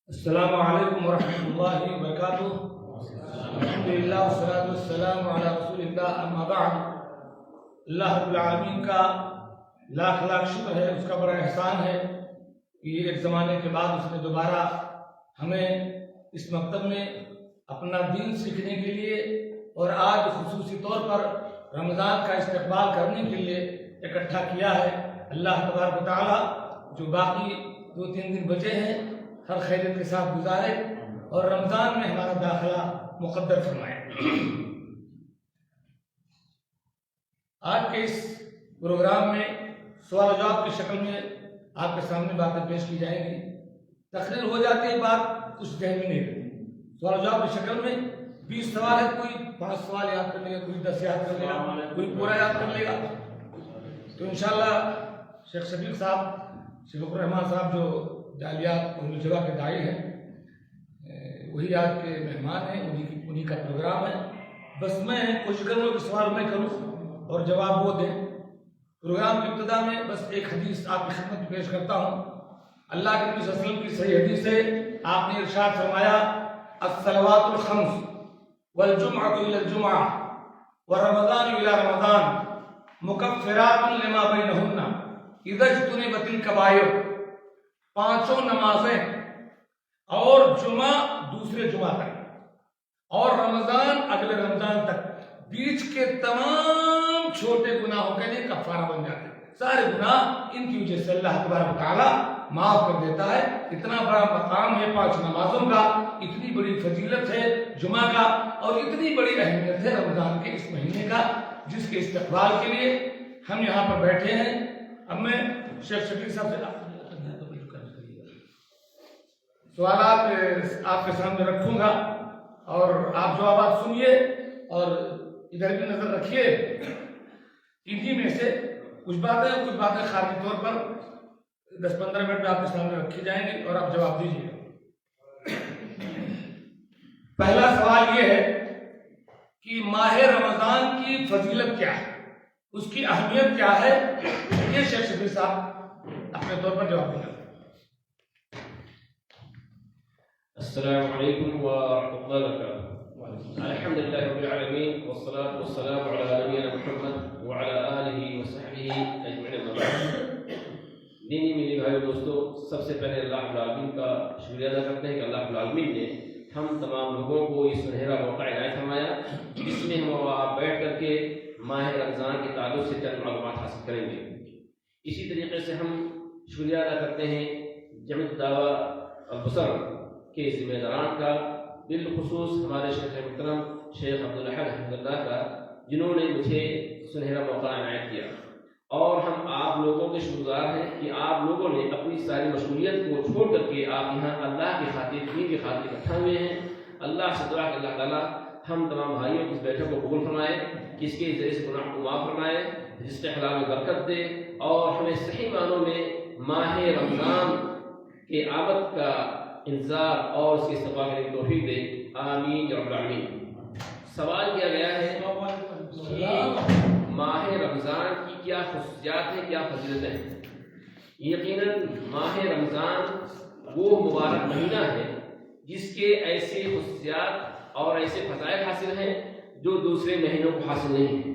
السلام علیکم ورحمۃ اللہ وبرکاتہ. الحمدللہ والصلاۃ والسلام علی رسول اللہ، اما بعد. اللہ رب العالمین کا لاکھ لاکھ شکر ہے، اس کا بڑا احسان ہے کہ ایک زمانے کے بعد اس نے دوبارہ ہمیں اس مکتب میں اپنا دین سیکھنے کے لیے اور آج خصوصی طور پر رمضان کا استقبال کرنے کے لیے اکٹھا کیا ہے. اللہ تبارک و تعالیٰ جو باقی 2-3 دن بچے ہیں ہر خیریت کے ساتھ گزارے اور رمضان میں ہمارا داخلہ مقدر فرمائے. آج کے اس پروگرام میں سوال و جواب کی شکل میں آپ کے سامنے باتیں پیش کی جائیں گی. تقریر ہو جاتی ہے، بات کچھ ذہن میں نہیں رہتی. سوال و جواب کی شکل میں 20 سوال ہے، کوئی 5 سوال یاد کر لے گا، کوئی 10 یاد کر لے گا، کوئی پورا یاد کر لے گا. تو انشاءاللہ شیخ شفیق صاحب، شیخ الرحمان صاحب جو جالیات اور جگہ کے داعی ہیں، وہی آج کے مہمان ہیں، انہی کا پروگرام ہے. بس میں کوشش کروں گا کہ سوال میں کروں اور جواب وہ دیں. پروگرام کی ابتدا میں بس ایک حدیث آپ کی خدمت میں پیش کرتا ہوں. اللہ کے نبی صلی اللہ علیہ وسلم کی صحیح حدیث ہے. آپ نے ارشاد فرمایا: الصلوات الخمس والجمعۃ الی الجمعہ ورمضان الی رمضان مکفرات لما بینہن اذا اجتنبت الکبائر. 5 نمازیں اور جمعہ دوسرے جمعہ تک اور رمضان اگلے رمضان تک، بیچ کے تمام چھوٹے گناہوں کے لیے کفارہ بن جاتے ہیں. سارے گناہ ان کی وجہ سے اللہ تبارک و تعالیٰ معاف کر دیتا ہے. اتنا بڑا مقام ہے 5 نمازوں کا، اتنی بڑی فضیلت ہے جمعہ کا، اور اتنی بڑی اہمیت ہے رمضان کے اس مہینے کا، جس کے استقبال کے لیے ہم یہاں پر بیٹھے ہیں. اب میں شیخ شفیق صاحب سے سوالات آپ کے سامنے رکھوں گا اور آپ جوابات سنیے اور ادھر بھی نظر رکھیے. انہی میں سے کچھ باتیں خارجی طور پر 10-15 منٹ میں آپ کے سامنے رکھی جائیں گی اور آپ جواب دیجیے گا. پہلا سوال یہ ہے کہ ماہ رمضان کی فضیلت کیا ہے، اس کی اہمیت کیا ہے؟ یہ شیخ شفیق صاحب اپنے طور پر جواب دیں. السلام علیکم ورحمۃ اللہ وبرکاتہ. الحمد للہ رب العالمین والصلاة والسلام علی نبینا محمد وعلی آلہ وصحبہ اجمعین. دینی میری بھائی دوستو، سب سے پہلے اللہ رب العالمین کا شکریہ ادا کرتے ہیں کہ اللہ رب العالمین نے ہم تمام لوگوں کو یہ سنہرا موقع عنایت فرمایا جس میں ہم آپ بیٹھ کر کے ماہ رمضان کے تعلق سے چند معلومات حاصل کریں گے. اسی طریقے سے ہم شکریہ ادا کرتے ہیں جمعیت دعویٰ البصر کے ذمہ داران کا، بالخصوص ہمارے شیخ محترم شیخ عبدالحق حفظ اللہ کا، جنہوں نے مجھے سنہرا موقع عنایت کیا. اور ہم آپ لوگوں کے شکرگزار ہیں کہ آپ لوگوں نے اپنی ساری مشغولیت کو چھوڑ کر کے آپ یہاں اللہ کی خاطر، دین کی خاطر اکٹھا ہوئے ہیں. اللہ سے دعا کہ اللہ تعالیٰ ہم تمام بھائیوں کی اس بیٹھک کو قبول فرمائے، جس کے ذریعے سے گناہ کو معاف فرمائے، جس کے حلال میں برکت دے، اور ہمیں صحیح معنوں میں ماہ رمضان کے آمد کا انتظار اور اس کے استقبال کرنے کی توفیق دے. آمین یا رب العالمین. سوال کیا گیا ہے کہ ماہ رمضان کی کیا خصوصیات ہیں، کیا فضیلتیں ہیں. یقیناً ماہ رمضان وہ مبارک مہینہ ہے جس کے ایسے خصوصیات اور ایسے فضائل حاصل ہیں جو دوسرے مہینوں کو حاصل نہیں ہیں.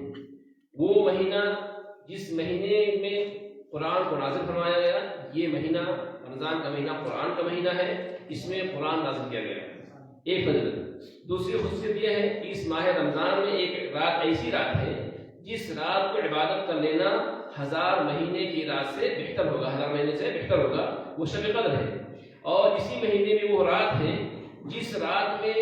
وہ مہینہ جس مہینے میں قرآن کو نازل فرمایا گیا، یہ مہینہ رمضان کا مہینہ قرآن کا مہینہ ہے، اس میں قرآن نازل کیا گیا. ایک فضیلت. دوسری خصوصیت یہ ہے کہ اس ماہ رمضان میں ایک رات ایسی رات ہے جس رات کو عبادت کر لینا 1000 مہینے کی رات سے بہتر ہوگا، 1000 مہینے سے بہتر ہوگا. وہ شب قدر ہے، اور اسی مہینے میں وہ رات ہے جس رات میں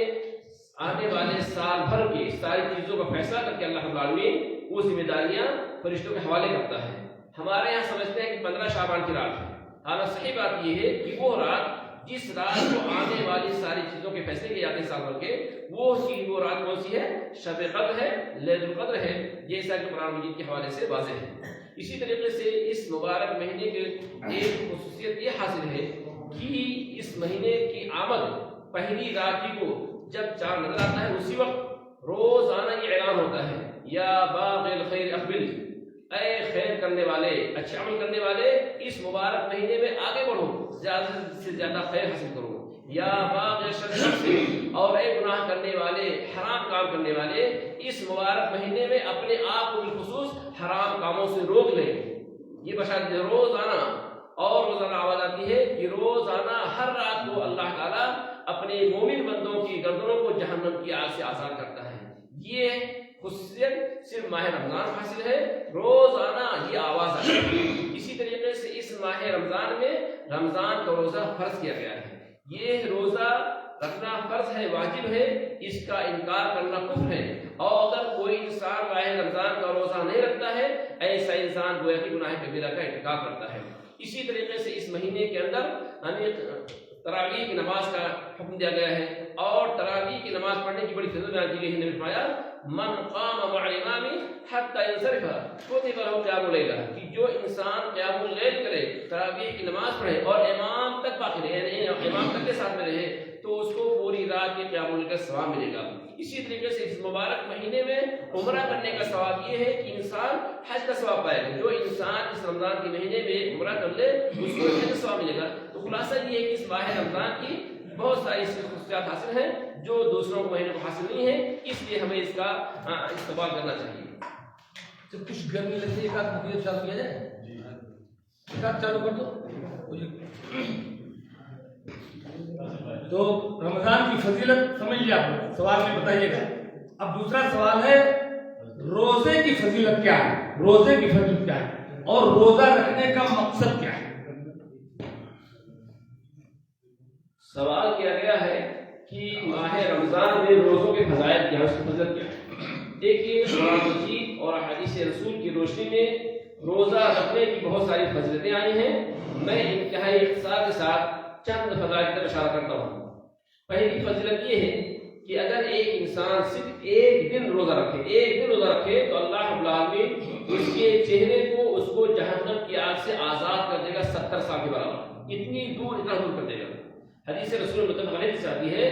آنے والے سال بھر کی ساری چیزوں کا فیصلہ کر کے اللہ رب العالمین وہ ذمہ داریاں فرشتوں کے حوالے کرتا ہے. ہمارے یہاں سمجھتے ہیں کہ 15 شعبان کی رات ہے، حالانکہ صحیح بات یہ ہے کہ وہ رات جس رات کو آنے والی ساری چیزوں کے فیصلے کیے جاتے ہیں سال بھر کے، وہ رات کون سی ہے؟ شب قدر ہے، لیلۃ القدر ہے، جیسا کہ قرآن مجید کے حوالے سے واضح ہے. اسی طریقے سے اس مبارک مہینے کی ایک خصوصیت یہ حاصل ہے کہ اس مہینے کی آمد پہلی رات کو جب چاند نظر آتا ہے اسی وقت روزانہ یہ اعلان ہوتا ہے: یا باغ الخیر اقبل، اے خیر کرنے والے، اچھے عمل کرنے والے، اس مبارک مہینے میں آگے بڑھو، زیادہ سے زیادہ خیر حاصل کرو۔ یا باغ شر، اور اے گناہ کرنے والے، حرام کام کرنے والے، اس مبارک مہینے میں اپنے آپ کو بالخصوص حرام کاموں سے روک لیں۔ یہ بشارت روزانہ، اور روزانہ آواز آتی ہے کہ روزانہ ہر رات کو اللہ تعالیٰ اپنے مومن بندوں کی گردنوں کو جہنم کی آگ سے آزاد کرتا ہے۔ یہ خصوصیت صرف ماہ رمضان حاصل ہے، روزانہ یہ آواز آتی ہے۔ اسی طریقے سے اس ماہ رمضان میں رمضان کا روزہ فرض کیا گیا ہے۔ یہ روزہ رکھنا فرض ہے، واجب ہے، اس کا انکار کرنا کفر ہے۔ اور اگر کوئی انسان ماہ رمضان کا روزہ نہیں رکھتا ہے، ایسا انسان گویا کہ گناہ کبیرہ کا ارتکاب کرتا ہے۔ اسی طریقے سے اس مہینے کے اندر ہمیں تراویح کی نماز کا حکم دیا گیا ہے، اور تراویح کی نماز پڑھنے کی بڑی فضیلت بیان کی گئی ہے۔ نبی فرمایا من قام مع الامام حتى ينصرف كتب له قيام الليل، کہ جو انسان قیام اللیل کرے، تراویح کی نماز پڑھے اور امام تک باقی رہے، یعنی امام تک کے ساتھ میں رہے، تو اس کو پوری رات کے قیام اللیل کا ثواب ملے گا۔ اسی طریقے سے اس مبارک مہینے میں عمرہ کرنے کا ثواب یہ ہے کہ انسان حج کا ثواب پائے گا۔ جو انسان اس رمضان کے مہینے میں عمرہ کر لے اس کو حج کا ثواب ملے گا۔ تو خلاصہ یہ ہے کہ اس ماہ رمضان کی بہت ساری خصوصیات حاصل ہیں جو دوسروں کو مہینے کو حاصل نہیں ہے، اس لیے ہمیں اس کا استقبال کرنا چاہیے۔ تو کچھ گرمی لگتی ہے، ایک آدھ مدیر چالو کیا جائے، ایک آدھ چالو کر دو۔ تو رمضان کی فضیلت سمجھ لیا آپ نے، سوال میں بتائیے گا۔ اب دوسرا سوال ہے روزے کی فضیلت کیا ہے، روزے کی فضیلت کیا ہے، اور روزہ رکھنے کا مقصد کیا ہے؟ سوال کیا گیا ہے کہ ماہ رمضان میں روزوں کے فضائل کیا ہے، اس کی فضیلت کیا ہے۔ دیکھیے قرآن مجید اور حدیث رسول کی روشنی میں روزہ رکھنے کی بہت ساری فضیلتیں آئی ہیں۔ میں انتہائی اختصار کے ساتھ چند فضائل کی طرف اشارہ کرتا ہوں۔ پہلی فضیلت یہ ہے کہ اگر ایک انسان صرف ایک دن روزہ رکھے تو اللہ رب العالمین اس کے چہرے کو، اس کو جہنم کی آگ سے آزاد کر دے گا 70 سال کے برابر، اتنا دور کر دے گا۔ حدیث رسول متفق علیہ سے آتی ہے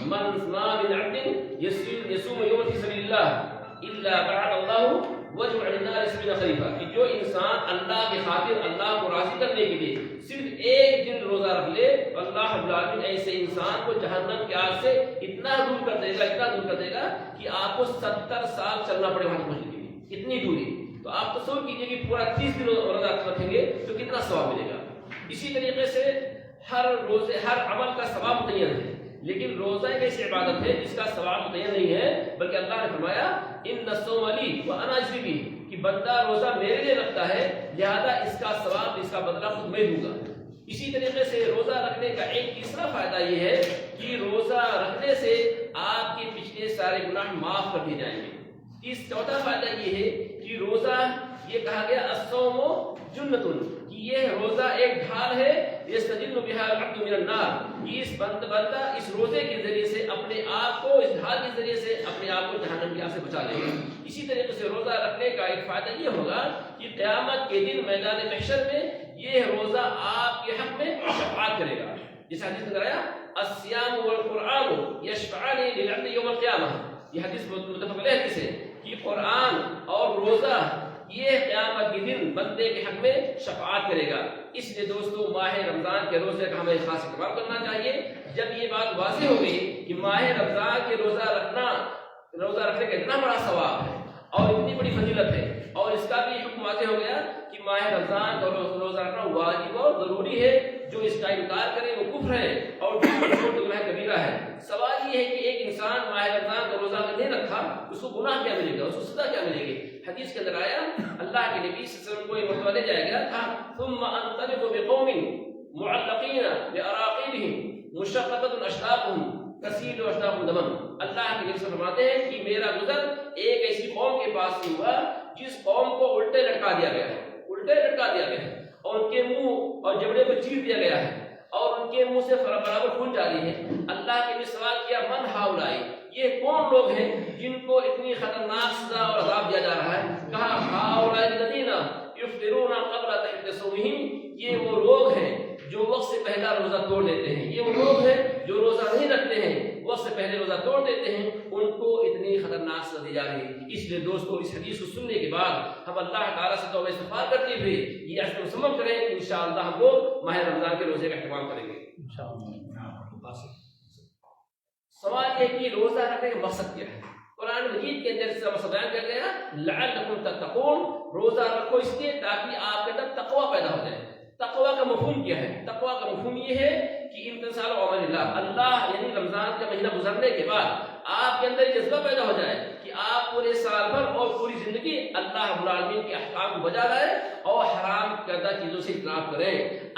من من عبد یصوم یوم فی سبیل اللہ الا بعد اللہ وجه عن النار 70 خریفہ، کہ جو انسان اللہ کی خاطر اللہ کو راضی کرنے کے لیے صرف ایک دن روزہ رکھ لے تو اللہ رب العالمین ایسے انسان کو جہنم کی آگ سے اتنا دور کر دے گا کہ آپ کو 70 سال چلنا پڑے وہاں پہنچنے کے لیے، اتنی دوری۔ تو آپ تصور کیجئے کہ پورا 30 دن روزہ رکھیں گے تو کتنا ثواب ملے گا۔ اسی طریقے سے ہر عمل کا ثواب متعین ہے، لیکن روزہ ایک ایسی عبادت ہے جس کا ثواب متعین نہیں ہے، بلکہ اللہ نے فرمایا ان الصوم لی وانا اجزی بہ، کہ بندہ روزہ میرے لیے رکھتا ہے لہذا اس کا ثواب، اس کا بدلہ خود میں دوں گا۔ اسی طریقے سے روزہ رکھنے کا ایک تیسرا فائدہ یہ ہے کہ روزہ رکھنے سے آپ کے پچھلے سارے گناہ معاف کر دیے جائیں گے۔ چوتھا فائدہ یہ ہے کہ روزہ، یہ کہا گیا الصوم جنۃ، کہ یہ روزہ ایک ڈھال ہے یستجن بها العبد من النار، کہ اس بندہ اس روزے کے ذریعے سے اپنے آپ کو، اس ڈھال کے ذریعے سے اپنے آپ کو جہنم کی آگ سے بچا لے گا۔ اسی طریقے سے روزہ رکھنے کا ایک فائدہ یہ ہوگا کہ قیامت کے دن میدان محشر میں یہ روزہ آپ کے حق میں شفاعت کرے گا۔ جس حدیث میں آیا الصیام والقرآن یشفعان للعبد یوم القیامہ، یہ حدیث متفق علیہ حدیث ہے کہ قرآن اور روزہ یہ قیامت کے دن بندے کے حق میں شفاعت کرے گا۔ اس لیے دوستو ماہ رمضان کے روزے کا ہمیں خاص اہتمام کرنا چاہیے۔ جب یہ بات واضح ہو گئی کہ ماہ رمضان کے روزہ رکھنے کا اتنا بڑا ثواب ہے اور اتنی بڑی فضیلت ہے، اور اس کا بھی حکم واضح ہو گیا کہ ماہ رمضان کا روزہ رکھنا واجب اور ضروری ہے، جو اس کا انکار کرے وہ کفر ہے اور گناہ کبیرہ ہے۔ سوال یہ ہے کہ ایک انسان ماہ رمضان کا روزہ نہیں رکھا، اس کو گناہ کیا ملے گا، اس کو سزا کیا ملے گی؟ حدیث کے اندر آیا اللہ کے نبی صلی اللہ علیہ وسلم کو یہ مرتبہ لے جایا گیا تھا ثم انطلق بقوم معلقین باراقیبهم مشققۃ اشلاقهم کثیر اشلاق دما، اللہ کے نبی فرماتے ہیں کہ میرا گزر ایک ایسی قوم کے پاس سے ہوا جس قوم کو الٹے لٹکا دیا گیا ہے، اور ان کے منہ اور جبڑے کو چیر دیا گیا ہے، اور ان کے منہ سے برابر خون جاری ہے۔ اللہ کے نبی سوال کیا من ہاؤلائی، یہ کون لوگ ہیں جن کو اتنی خطرناک سزا اور عذاب دیا جا رہا ہے؟ کہا ہاؤلائی الذین یفطرون قبل تحلۃ صومہم، یہ وہ لوگ ہیں جو وقت سے پہلا روزہ توڑ دیتے ہیں، یہ وہ لوگ ہیں جو روزہ نہیں رکھتے ہیں، وقت سے پہلے روزہ توڑ دیتے ہیں، ان کو اتنی خطرناک سزا دی جا رہی ہے۔ اس لیے دوستو اس حدیث کو سننے کے بعد ہم اللہ تعالیٰ سے توبہ استغفار کرتے ہوئے یہ عزم مصمم کریں کہ انشاءاللہ ہم وہ ماہ رمضان کے روزے کا اہتمام کریں گے. سوال یہ کہ روزہ رکھنے کا مقصد کیا ہے؟ قرآن مجید کے اندر اس کا مقصد بیان کر گیا لعلکم تتقون، روزہ رکھو اس لیے تاکہ آپ کے اندر تقوی پیدا ہو جائے. تقوی کا مفہوم کیا ہے؟ تقوی کا مفہوم یہ ہے کہ امتثال اوامر اللہ یعنی رمضان کا مہینہ گزرنے کے بعد آپ کے اندر یہ جذبہ پیدا ہو جائے کہ آپ پورے سال بھر اور پوری زندگی اللہ رب العالمین کے احکام کو بجا لائیں اور حرام کردہ چیزوں سے اجتناب کریں.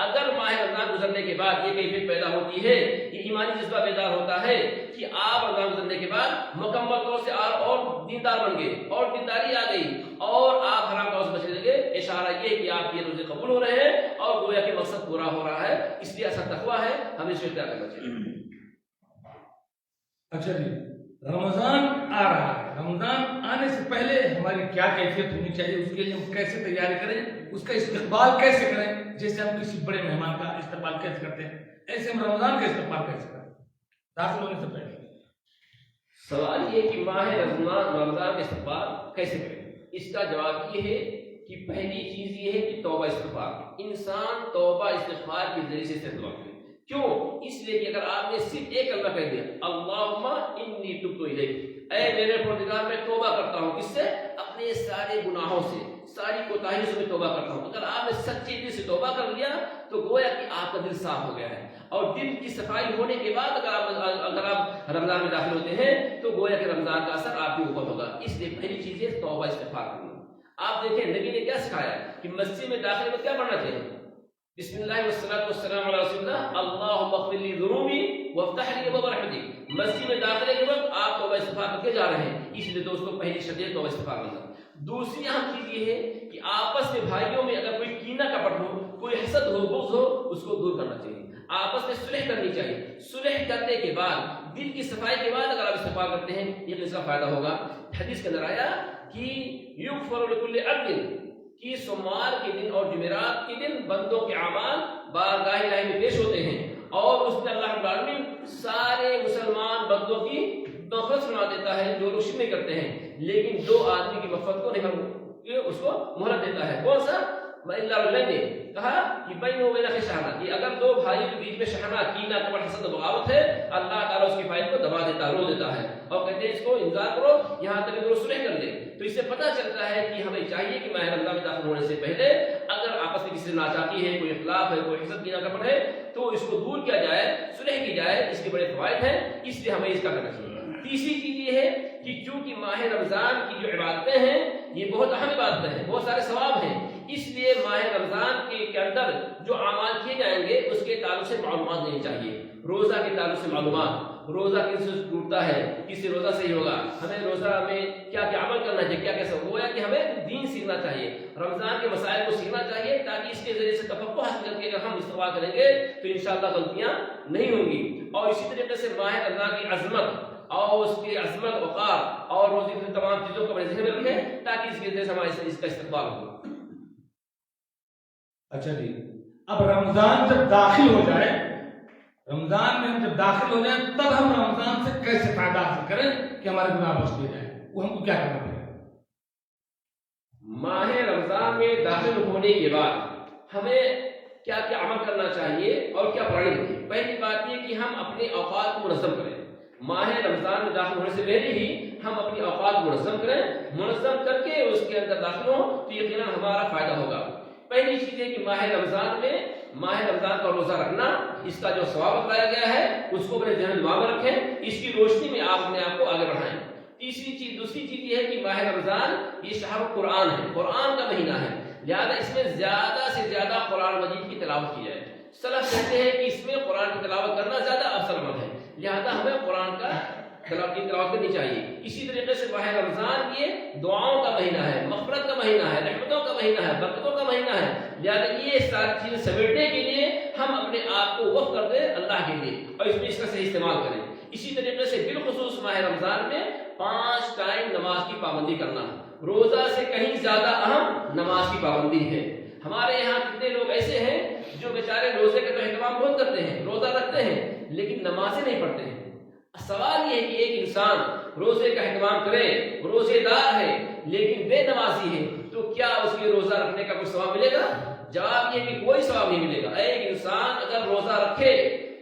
اگر ماہ رمضان گزرنے کے بعد یہ کیفیت پیدا ہوتی ہے، یہ ایمانی جذبہ بیدار ہوتا ہے کہ آپ رمضان گزرنے کے بعد مکمل طور سے اور دیندار بن گئے اور دینداری آ گئی اور آپ حرام کاموں سے بچنے لگے، اشارہ یہ کہ آپ یہ روزے قبول ہو رہے ہیں اور گویا کہ مقصد پورا ہو رہا ہے. اس لیے اصل تقویٰ ہے، ہمیں اس کو اختیار کرنا چاہیے. اچھا جی، رمضان آ رہا ہے، رمضان آنے سے پہلے ہماری کیا کیفیت ہونی چاہیے، اس کے لیے ہم کیسے تیاری کریں، اس کا استقبال کیسے کریں؟ جیسے ہم کسی بڑے مہمان کا استقبال کیسے کرتے ہیں، ایسے ہم رمضان کا استقبال کیسے کریں داخل ہونے سے پہلے؟ سوال یہ کہ ماہ رمضان کا استقبال کیسے کریں؟ اس کا جواب یہ ہے کہ پہلی چیز یہ ہے کہ توبہ استغفار. انسان توبہ استغفار کے ذریعے سے استقبال کرے. کیوں؟ اس لیے کہ اگر آپ نے صرف ایک کلمہ کہہ دیا اللہم انی تبت الیک، اے میرے پروردگار میں توبہ کرتا ہوں، کس سے؟ اپنے سارے گناہوں سے، ساری کوتاہیوں سے میں توبہ کرتا ہوں. اگر آپ نے سچے دل سے توبہ کر لیا تو گویا کہ آپ کا دل صاف ہو گیا ہے. اور دل کی صفائی ہونے کے بعد اگر آپ رمضان میں داخل ہوتے ہیں تو گویا کہ رمضان کا اثر آپ کے اوپر ہوگا. اس لیے پہلی چیز ہے توبہ استغفار کرنا. آپ دیکھیں نبی نے کیا سکھایا کہ مسجد میں داخل میں کیا پڑھنا چاہیے؟ بسم اللہ والصلاۃ والسلام علی رسول اللہ، اللہم اغفر لی ذنوبی وافتح لی ابواب رحمتک. مسجد میں داخلے کے وقت آپ توبہ استغفار کر کے جا رہے ہیں. اس لیے دوستوں پہلی شرط ہے توبہ استغفار کرنا. دوسری اہم چیز یہ ہے کہ آپس میں بھائیوں میں اگر کوئی کینہ کپٹ ہو، کوئی حسد ہو، بغض ہو، اس کو دور کرنا چاہیے. آپس میں صلح کرنی چاہیے. صلح کرنے کے بعد دل کی صفائی کے بعد اگر آپ استغفار کرتے ہیں یہ اس کا فائدہ ہوگا. حدیث کے اندر آیا کہ یغفر لکل عبد، کہ سوموار کے دن اور جمعرات کے دن بندوں کے اعمال بارگاہ الہی میں پیش ہوتے ہیں اور اس میں اللہ رب العالمین سارے مسلمان بندوں کی مغفرت سنا دیتا ہے جو لوگ شرک نہیں کرتے ہیں. لیکن دو آدمی کی مغفرت کو نہیں، اس کو مہلت دیتا ہے. کون سا؟ اللہ نے کہا کہ بینہ و بین اخی شحنہ، کہ اگر دو بھائی کے بیچ میں شحنہ، کینہ، کپٹ، حسد و بغاوت ہے، اللہ تعالیٰ اس کی فائل کو دبا دیتا ہے، رو دیتا ہے اور کہتے ہیں اس کو انتظار کرو یہاں تک کہ وہ صلح کر لے. تو اس سے پتہ چلتا ہے کہ ہمیں چاہیے کہ ماہ رمضان میں داخل ہونے سے پہلے اگر آپس میں کسی سے ناچاکی ہے، کوئی اختلاف ہے، کوئی حسد، کینہ، کپٹ ہے تو اس کو دور کیا جائے، صلح کی جائے. اس کے بڑے فوائد ہیں، اس لیے ہمیں اس کا کرنا چاہیے. تیسری چیز یہ ہے کہ چونکہ ماہ رمضان کی جو عبادتیں ہیں یہ بہت اہم عبادتیں ہیں، بہت سارے ثواب ہیں، اس لیے ماہ رمضان کے اندر جو اعمال کیے جائیں گے اس کے تعلق سے معلومات لینی چاہیے. روزہ کے تعلق سے معلومات، روزہ کس سے ٹوٹتا ہے، کس سے روزہ صحیح ہوگا، ہمیں روزہ میں کیا کیا عمل کرنا چاہیے، کیا کیسا ہوا ہے کہ ہمیں دین سیکھنا چاہیے، رمضان کے مسائل کو سیکھنا چاہیے تاکہ اس کے ذریعے سے تفقہ حاصل کر کے اگر ہم استعمال کریں گے تو انشاءاللہ غلطیاں نہیں ہوں گی. اور اسی طریقے سے ماہ رمضان کی عظمت اور اس کی عظمت، وقار اور روزے کی تمام چیزوں کو اپنے ذہن میں رکھیں تاکہ اس کے ذریعے سے ہمارے اس کا استقبال ہو. اچھا جی، اب رمضان جب داخل ہو جائے، رمضان میں ہم جب داخل ہو جائیں تب ہم رمضان سے کیسے فائدہ حاصل کریں کہ ہمارے گناہ بخش دیے جائیں، وہ ہم کو کیا کرنا پڑے گا؟ ماہ رمضان میں داخل ہونے کے بعد ہمیں کیا کیا عمل کرنا چاہیے اور کیا پڑھنا چاہیے؟ پہلی بات یہ کہ ہم اپنے اوقات کو منظم کریں. ماہ رمضان میں داخل ہونے سے پہلے ہی ہم اپنی اوقات کو منظم کریں، منظم کر کے اس کے اندر داخل ہوں تو یقیناً ہمارا فائدہ ہوگا. پہلی چیز ہے کہ ماہ رمضان کا روزہ رکھنا، اس کا جو ثواب بتایا گیا ہے اس کو اپنے ذہن دماغ میں رکھیں، اس کی روشنی میں آپ اپنے آپ کو آگے بڑھائیں. دوسری چیز یہ ہے کہ ماہ رمضان یہ شہر قرآن ہے، قرآن کا مہینہ ہے، لہذا اس میں زیادہ سے زیادہ قرآن مجید کی تلاوت کی جائے. سلف کہتے ہیں کہ اس میں قرآن کی تلاوت کرنا زیادہ افضل عمل ہے، لہذا ہمیں قرآن کی تلاوت کرنی چاہیے. اسی طریقے سے ماہ رمضان یہ دعاؤں کا مہینہ ہے، مغفرت کا مہینہ ہے، رحمتوں کا مہینہ ہے، برکتوں کا مہینہ ہے، لہذا یہ ساری چیزیں سمیٹنے کے لیے ہم اپنے آپ کو وقف کر دیں اللہ کے لیے اور اس میں اس کا صحیح استعمال کریں. اسی طریقے سے بالخصوص ماہ رمضان میں 5 ٹائم نماز کی پابندی کرنا، روزہ سے کہیں زیادہ اہم نماز کی پابندی ہے. ہمارے یہاں کتنے لوگ ایسے ہیں جو بیچارے روزے کا تو اہتمام بہت کرتے ہیں، روزہ رکھتے ہیں لیکن نمازیں نہیں پڑھتے ہیں. سوال یہ ہے کہ ایک انسان روزے کا اہتمام کرے، روزے دار ہے لیکن بے نمازی ہے، تو کیا اس کے روزہ رکھنے کا کوئی ثواب ملے گا؟ جواب یہ کہ کوئی ثواب نہیں ملے گا۔ ایک انسان اگر روزہ رکھے،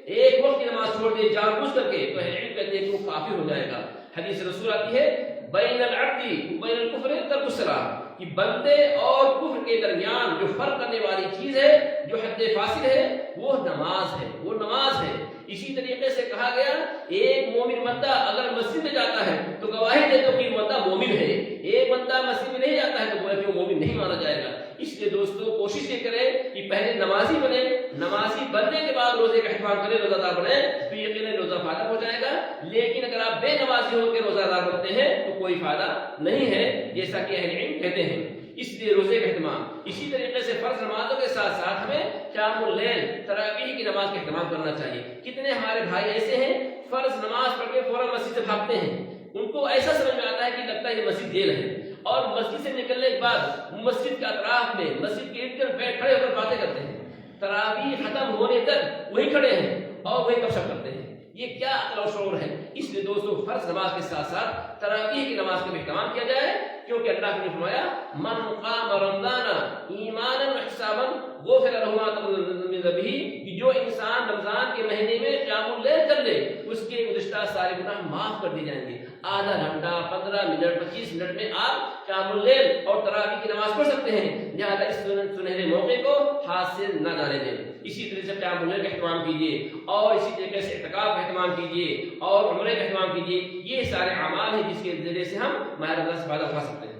ایک وقت کی نماز چھوڑ دے جان بوجھ کر کے، تو علم کہتے ہیں کہ وہ کافر ہو جائے گا۔ حدیث رسول آتی ہے بین العبد وبین الکفر ترک الصلاۃ، کہ بندے اور کفر کے درمیان جو فرق کرنے والی چیز ہے، جو حد فاصل ہے، وہ نماز ہے، وہ نماز ہے۔ اسی طریقے سے کہا گیا ایک مومن بندہ اگر مسجد میں جاتا ہے تو گواہی دے دو کہ یہ بندہ مومن ہے، ایک بندہ مسجد میں نہیں جاتا ہے تو گویا کہ وہ مومن نہیں مانا جائے گا۔ اس لیے دوستو کوشش یہ کریں کہ پہلے نمازی بنے، نمازی بننے کے بعد روزے کا اہتمام کریں، روزہ دار بنے تو یقیناً روزہ فائدہ ہو جائے گا۔ لیکن اگر آپ بے نمازی ہو کے روزہ دار بنتے ہیں تو کوئی فائدہ نہیں ہے، جیسا کہ اہل علم کہتے ہیں۔ اس لیے روزے کا اہتمام، اسی طریقے سے فرض نمازوں کے ساتھ ساتھ ہمیں قیام اللیل، تراویح کی نماز کا اہتمام کرنا چاہیے۔ کتنے ہمارے بھائی ایسے ہیں فرض نماز پڑھ کے فوراً مسجد سے بھاگتے ہیں، ان کو ایسا سمجھ میں آتا ہے کہ لگتا ہے یہ مسجد جیل ہے، اور مسجد سے نکلنے کے بعد مسجد کے اطراف میں مسجد کے ارد گرد بیٹھ کھڑے ہو کر باتیں کرتے ہیں، تراویح ختم ہونے تک وہی کھڑے ہیں اور وہی گپ شپ کرتے ہیں۔ یہ کیا عقل و شعور ہے؟ اس لیے دوستو فرض نماز کے ساتھ ساتھ تراویح کی نماز کا بھی اہتمام کیا جائے، کیونکہ اللہ نے فرمایا من قام رمضان ایمانا واحتسابا غفر له ما تقدم من ذنبه، کہ جو انسان رمضان کے مہینے میں قیام اللیل کر لے اس کے گزشتہ سارے گناہ معاف کر دیے جائیں گے۔ آدھا گھنٹہ، 15 منٹ، 25 منٹ میں آپ قیام اللیل اور تراویح کی نماز پڑھ سکتے ہیں، لہذا اس سنہرے موقع کو ہاتھ سے نہ جانے دیں۔ اسی طرح سے قیام اللیل کا اہتمام کیجیے، اور اسی طریقے سے اعتکاف کا اہتمام کیجیے، اور عمرے کا اہتمام کیجیے۔ یہ سارے اعمال ہیں جس کے ذریعے سے ہم ماہ رمضان سے فائدہ اٹھا سکتے ہیں۔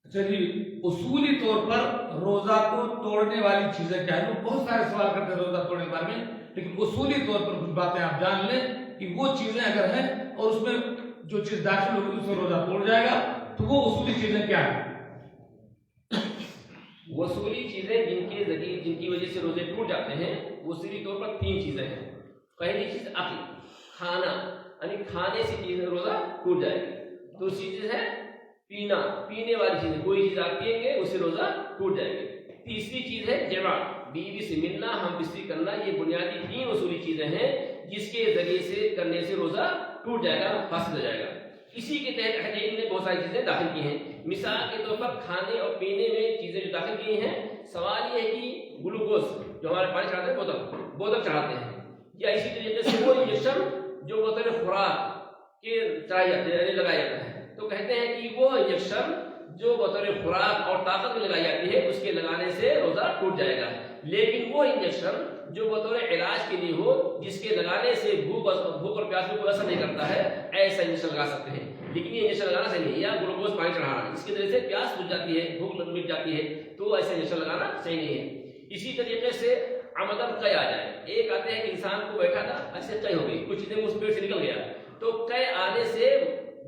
اچھا جی، اصولی طور پر روزہ کو توڑنے والی چیزیں کیا ہیں؟ وہ بہت سارے سوال کرتے ہیں روزہ توڑنے کے بارے میں، لیکن اصولی طور پر کچھ باتیں آپ جان لیں کہ وہ چیزیں اگر ہیں اور اس میں جو چیز داخل ہوگی اس میں روزہ توڑ جائے گا، تو وہ اصولی چیزیں کیا ہیں؟ وہ اصولی چیزیں جن کے ذریعے جن کی وجہ سے روزے ٹوٹ جاتے ہیں، وہ اصولی طور پر 3 چیزیں ہیں۔ پہلی چیز عقل، کھانا، یعنی کھانے سے چیزیں روزہ ٹوٹ جائے گی۔ دوسری چیز ہے پینا، پینے والی چیزیں، کوئی چیز آپ پیئیں گے اس سے روزہ ٹوٹ جائے گی۔ تیسری چیز ہے جماع، بیوی سے ملنا، ہم بستری کرنا۔ یہ بنیادی 3 اصولی چیزیں ہیں جس کے ذریعے سے کرنے سے روزہ ٹوٹ جائے گا، فاسد ہو جائے گا۔ اسی کے تحت اہل علم نے بہت ساری چیزیں داخل کی ہیں۔ مثال کے طور پر کھانے اور پینے میں چیزیں جو داخل کی ہیں، سوال یہ ہے کہ گلوکوز جو ہمارے پانی چڑھاتے ہیں، بوتل چڑھاتے ہیں، یا اسی طریقے سے وہ انجیکشن جو بطور خوراک کے چڑھایا جاتا ہے، لگایا جاتا ہے، تو کہتے ہیں کہ وہ انجیکشن جو بطور خوراک اور طاقت میں لگائی جاتی ہے اس کے لگانے سے روزہ ٹوٹ جائے گا۔ لیکن وہ انجیکشن جو بطور علاج کے لیے ہو، جس کے لگانے سے بھوک اور پیاس کو کوئی اثر نہیں کرتا ہے، ایسا انجیکشن لگا سکتے ہیں۔ لیکن یہ انجیکشن لگانا صحیح نہیں ہے، یا گلوکوز پانی چڑھانا، اس کی وجہ سے پیاس بجھ جاتی ہے، بھوک مٹ جاتی ہے، تو ایسا انجیکشن لگانا صحیح نہیں ہے۔ اسی طریقے سے عمدن قے آ جائے، ایک آتے ہیں کہ انسان کو بیٹھا تھا، ایسے قے ہو گئی، کچھ چیزیں اس پیٹ سے نکل گیا، تو قے آنے سے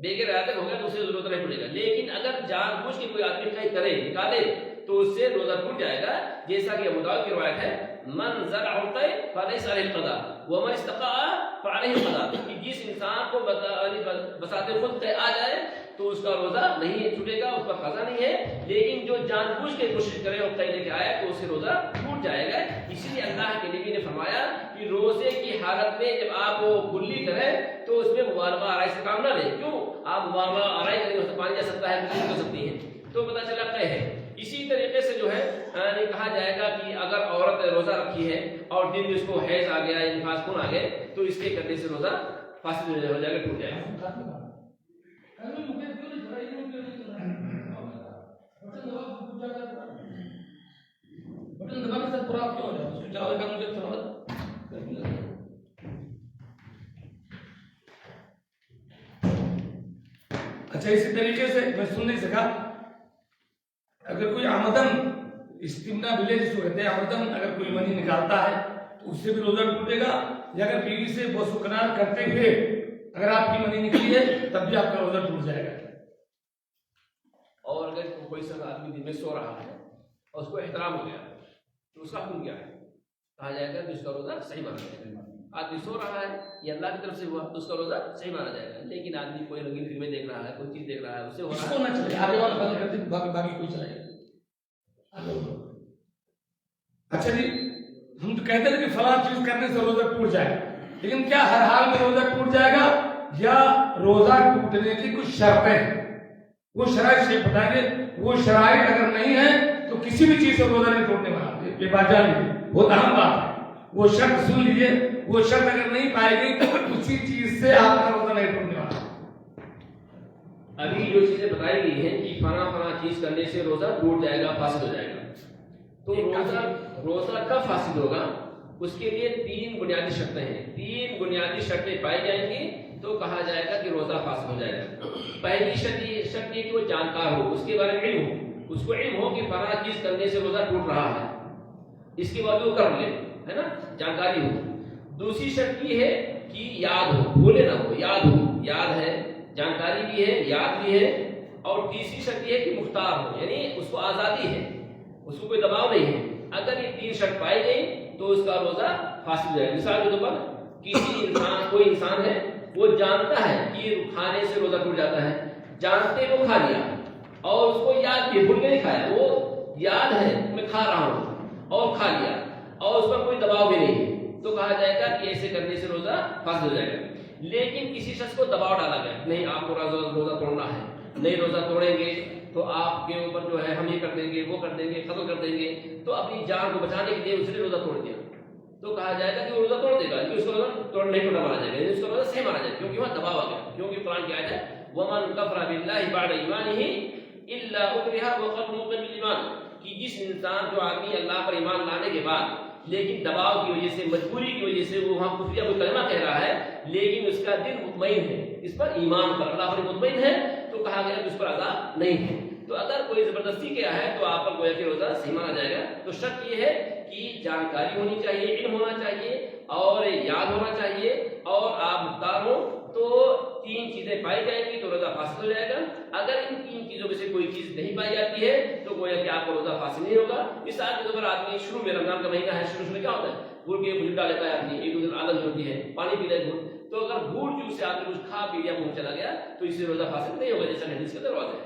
بغیر عادت ہو گیا تو اسے ضرورت نہیں پڑے گا۔ لیکن اگر جان بوجھ کے کوئی آدمی قے کرے، نکالے، تو اس سے روزہ ٹوٹ جائے گا، جیسا کہ ابو داؤد کی روایت ہے من زرع القے فلیس علیہ القضاء ومن استقاء فعلیہ القضاء، کہ جس انسان کو بساتے خود قے آ جائے تو اس کا روزہ نہیں چھوٹے گا، اس پر قضا نہیں ہے، لیکن جو جان بوجھ کے کوشش کرے اور قے لے کے آئے تو اسے روزہ ٹوٹ جائے گا۔ اسی لیے اللہ کے نبی نے فرمایا کہ روزے کی حالت میں جب آپ وہ کلی کریں تو اس میں مبالغہ آرائی سے کام نہ لیں۔ کیوں؟ آپ مبالغہ آرائی کریں تو پانی جا سکتا ہے، کچھ کر سکتی ہیں، تو پتہ چلا قے ہے۔ اسی طریقے سے جو ہے کہا جائے گا کہ اگر عورت روزہ رکھی ہے اور دن میں اس کو حیض آ گیا یا نفاس خون آ گئے تو اس کے کرنے سے روزہ فاسد ہو جائے گا، ٹوٹ جائے گا۔ اچھا، اسی طریقے سے میں سن نہیں سکا، اگر کوئی آمدن استمنا بلے جس کو کہتے ہیں، آمدن اگر کوئی منی نکالتا ہے تو اس سے بھی روزہ ٹوٹے گا، یا اگر بیوی سے بوس و کنار کرتے ہوئے اگر آپ کی منی نکلی ہے تب بھی آپ کا روزہ ٹوٹ جائے گا۔ اور اگر کوئی سب آدمی دن میں سو رہا ہے اور اس کو احترام ہو گیا تو اس کا حکم کیا ہے؟ کہا جائے گا کہ اس کا روزہ صحیح مانا جائے گا۔ آدمی سو رہا ہے، یہ اللہ کی طرف سے ہوا تو اس کا روزہ صحیح مانا جائے گا، لیکن آدمی کوئی رنگین فلمیں دیکھ رہا ہے، کوئی چیز دیکھ رہا ہے، اسے ہو رہا ہے، نہ چلے آگے والا بند کر دیں، باقی کوئی چلے گا۔ اچھا جی، ہم تو کہتے ہیں کہ فلاں چیز کرنے سے روزہ ٹوٹ جائے، لیکن کیا ہر حال میں روزہ ٹوٹ جائے گا یا روزہ ٹوٹنے کی کچھ شرطیں ہیں؟ وہ شرائط سے بتائیں گے. وہ شرائط اگر نہیں ہے تو کسی بھی چیز سے روزہ نہیں ٹوٹنے والا. یہ بات جان لیجیے, بہت اہم بات ہے. وہ شرط سن لیجیے, وہ شرط اگر نہیں پائے گی تو اسی چیز سے آپ کا روزہ نہیں ٹوٹنے والا. ابھی جو چیزیں بتائی گئی ہیں کہ فلاں چیز کرنے سے روزہ ٹوٹ جائے گا, فاسد ہو جائے گا, تو روزہ کب فاسد ہوگا؟ اس کے لیے 3 بنیادی شرطیں ہیں. 3 بنیادی شرطیں پائی جائیں گی تو کہا جائے گا کہ روزہ فاسد ہو جائے گا. پہلی شرط یہ کہ وہ جانکار ہو, اس کے بارے میں علم ہو, اس کو علم ہو کہ فلاں چیز کرنے سے روزہ ٹوٹ رہا ہے, اس کے بعد وہ کر لے, ہے نا, جانکاری ہو. دوسری شرط یہ ہے کہ یاد ہو, بھولے نہ ہو, یاد ہو, یاد ہے, جانکاری بھی ہے, یاد بھی ہے. اور تیسری شرط یہ ہے کہ مختار ہو, یعنی اس کو آزادی ہے, اس کو کوئی دباؤ نہیں ہے. اگر یہ 3 شرط پائی گئی تو اس کا روزہ فاسد ہو جائے گا. مثال کے طور پر کوئی انسان ہے, وہ جانتا ہے کہ کھانے سے روزہ ٹوٹ جاتا ہے, جانتے وہ کھا لیا, اور اس کو یاد بھی, بھول کے نہیں کھایا, وہ یاد ہے میں کھا رہا ہوں اور کھا لیا, اور اس پر کوئی دباؤ بھی نہیں ہے, تو کہا جائے گا کہ ایسے کرنے سے روزہ فاسد ہو جائے گا. لیکن کسی شخص کو دباؤ ڈالا گیا, نہیں آپ کو روزہ توڑنا ہے, نہیں روزہ توڑیں گے تو آپ کے اوپر جو ہے ہم یہ کر دیں گے, وہ کر دیں گے, قتل کر دیں گے, تو اپنی جان کو بچانے کے لیے اس نے روزہ توڑ دیا, تو کہا جائے گا کہ وہ روزہ توڑ دے گا, اس کو روزہ نہیں ٹوٹا مانا جائے گا, اس کو روزہ صحیح مانا جائے گا, کیونکہ وہاں دباؤ آ گیا. کیونکہ قرآن کی آیت ہے وَمَنْ كَفَرَ بِاللَّهِ بَعْدَ إِيمَانِهِ إِلَّا أُكْرِهَ وَقَلْبُهُ مُطْمَئِنٌ بِالْإِيمَانِ, کہ جس انسان جو آدمی اللہ پر ایمان لانے کے بعد لیکن دباؤ کی وجہ سے, مجبوری کی وجہ سے وہ وہاں کفر یا کوئی کلمہ کہہ رہا ہے, لیکن اس کا دل مطمئن ہے اس پر, ایمان پر, اللہ پر مطمئن ہے, تو کہا گیا کہ اس پر عذاب نہیں ہے. تو اگر کوئی زبردستی کیا ہے تو آپ پر گویا کہ روزہ صحیح مانا جائے گا. تو شرط یہ ہے کہ جانکاری ہونی چاہیے, علم ہونا چاہیے, اور یاد ہونا چاہیے, اور آپ مختار ہو, تو 3 چیزیں پائی جائیں گی تو روزہ فاسد ہو جائے گا. اگر ان 3 چیزوں میں سے کوئی چیز نہیں پائی جاتی ہے تو گویا کہ آپ کا روزہ فاسد نہیں ہوگا. مثال کے طور پر آدمی شروع میں, رمضان کا مہینہ ہے, شروع میں کیا ہوتا ہے, بھول کے بھول ڈال لیتا ہے آدمی, ایک دوسرے عادت ہوتی ہے, پانی پی لے گھوٹ, تو اگر بھول چوک سے آدمی کچھ کھا پی لیا, منہ چلا گیا, تو اس سے روزہ فاسد نہیں ہوگا, جیسا حدیث کا دروازہ ہے.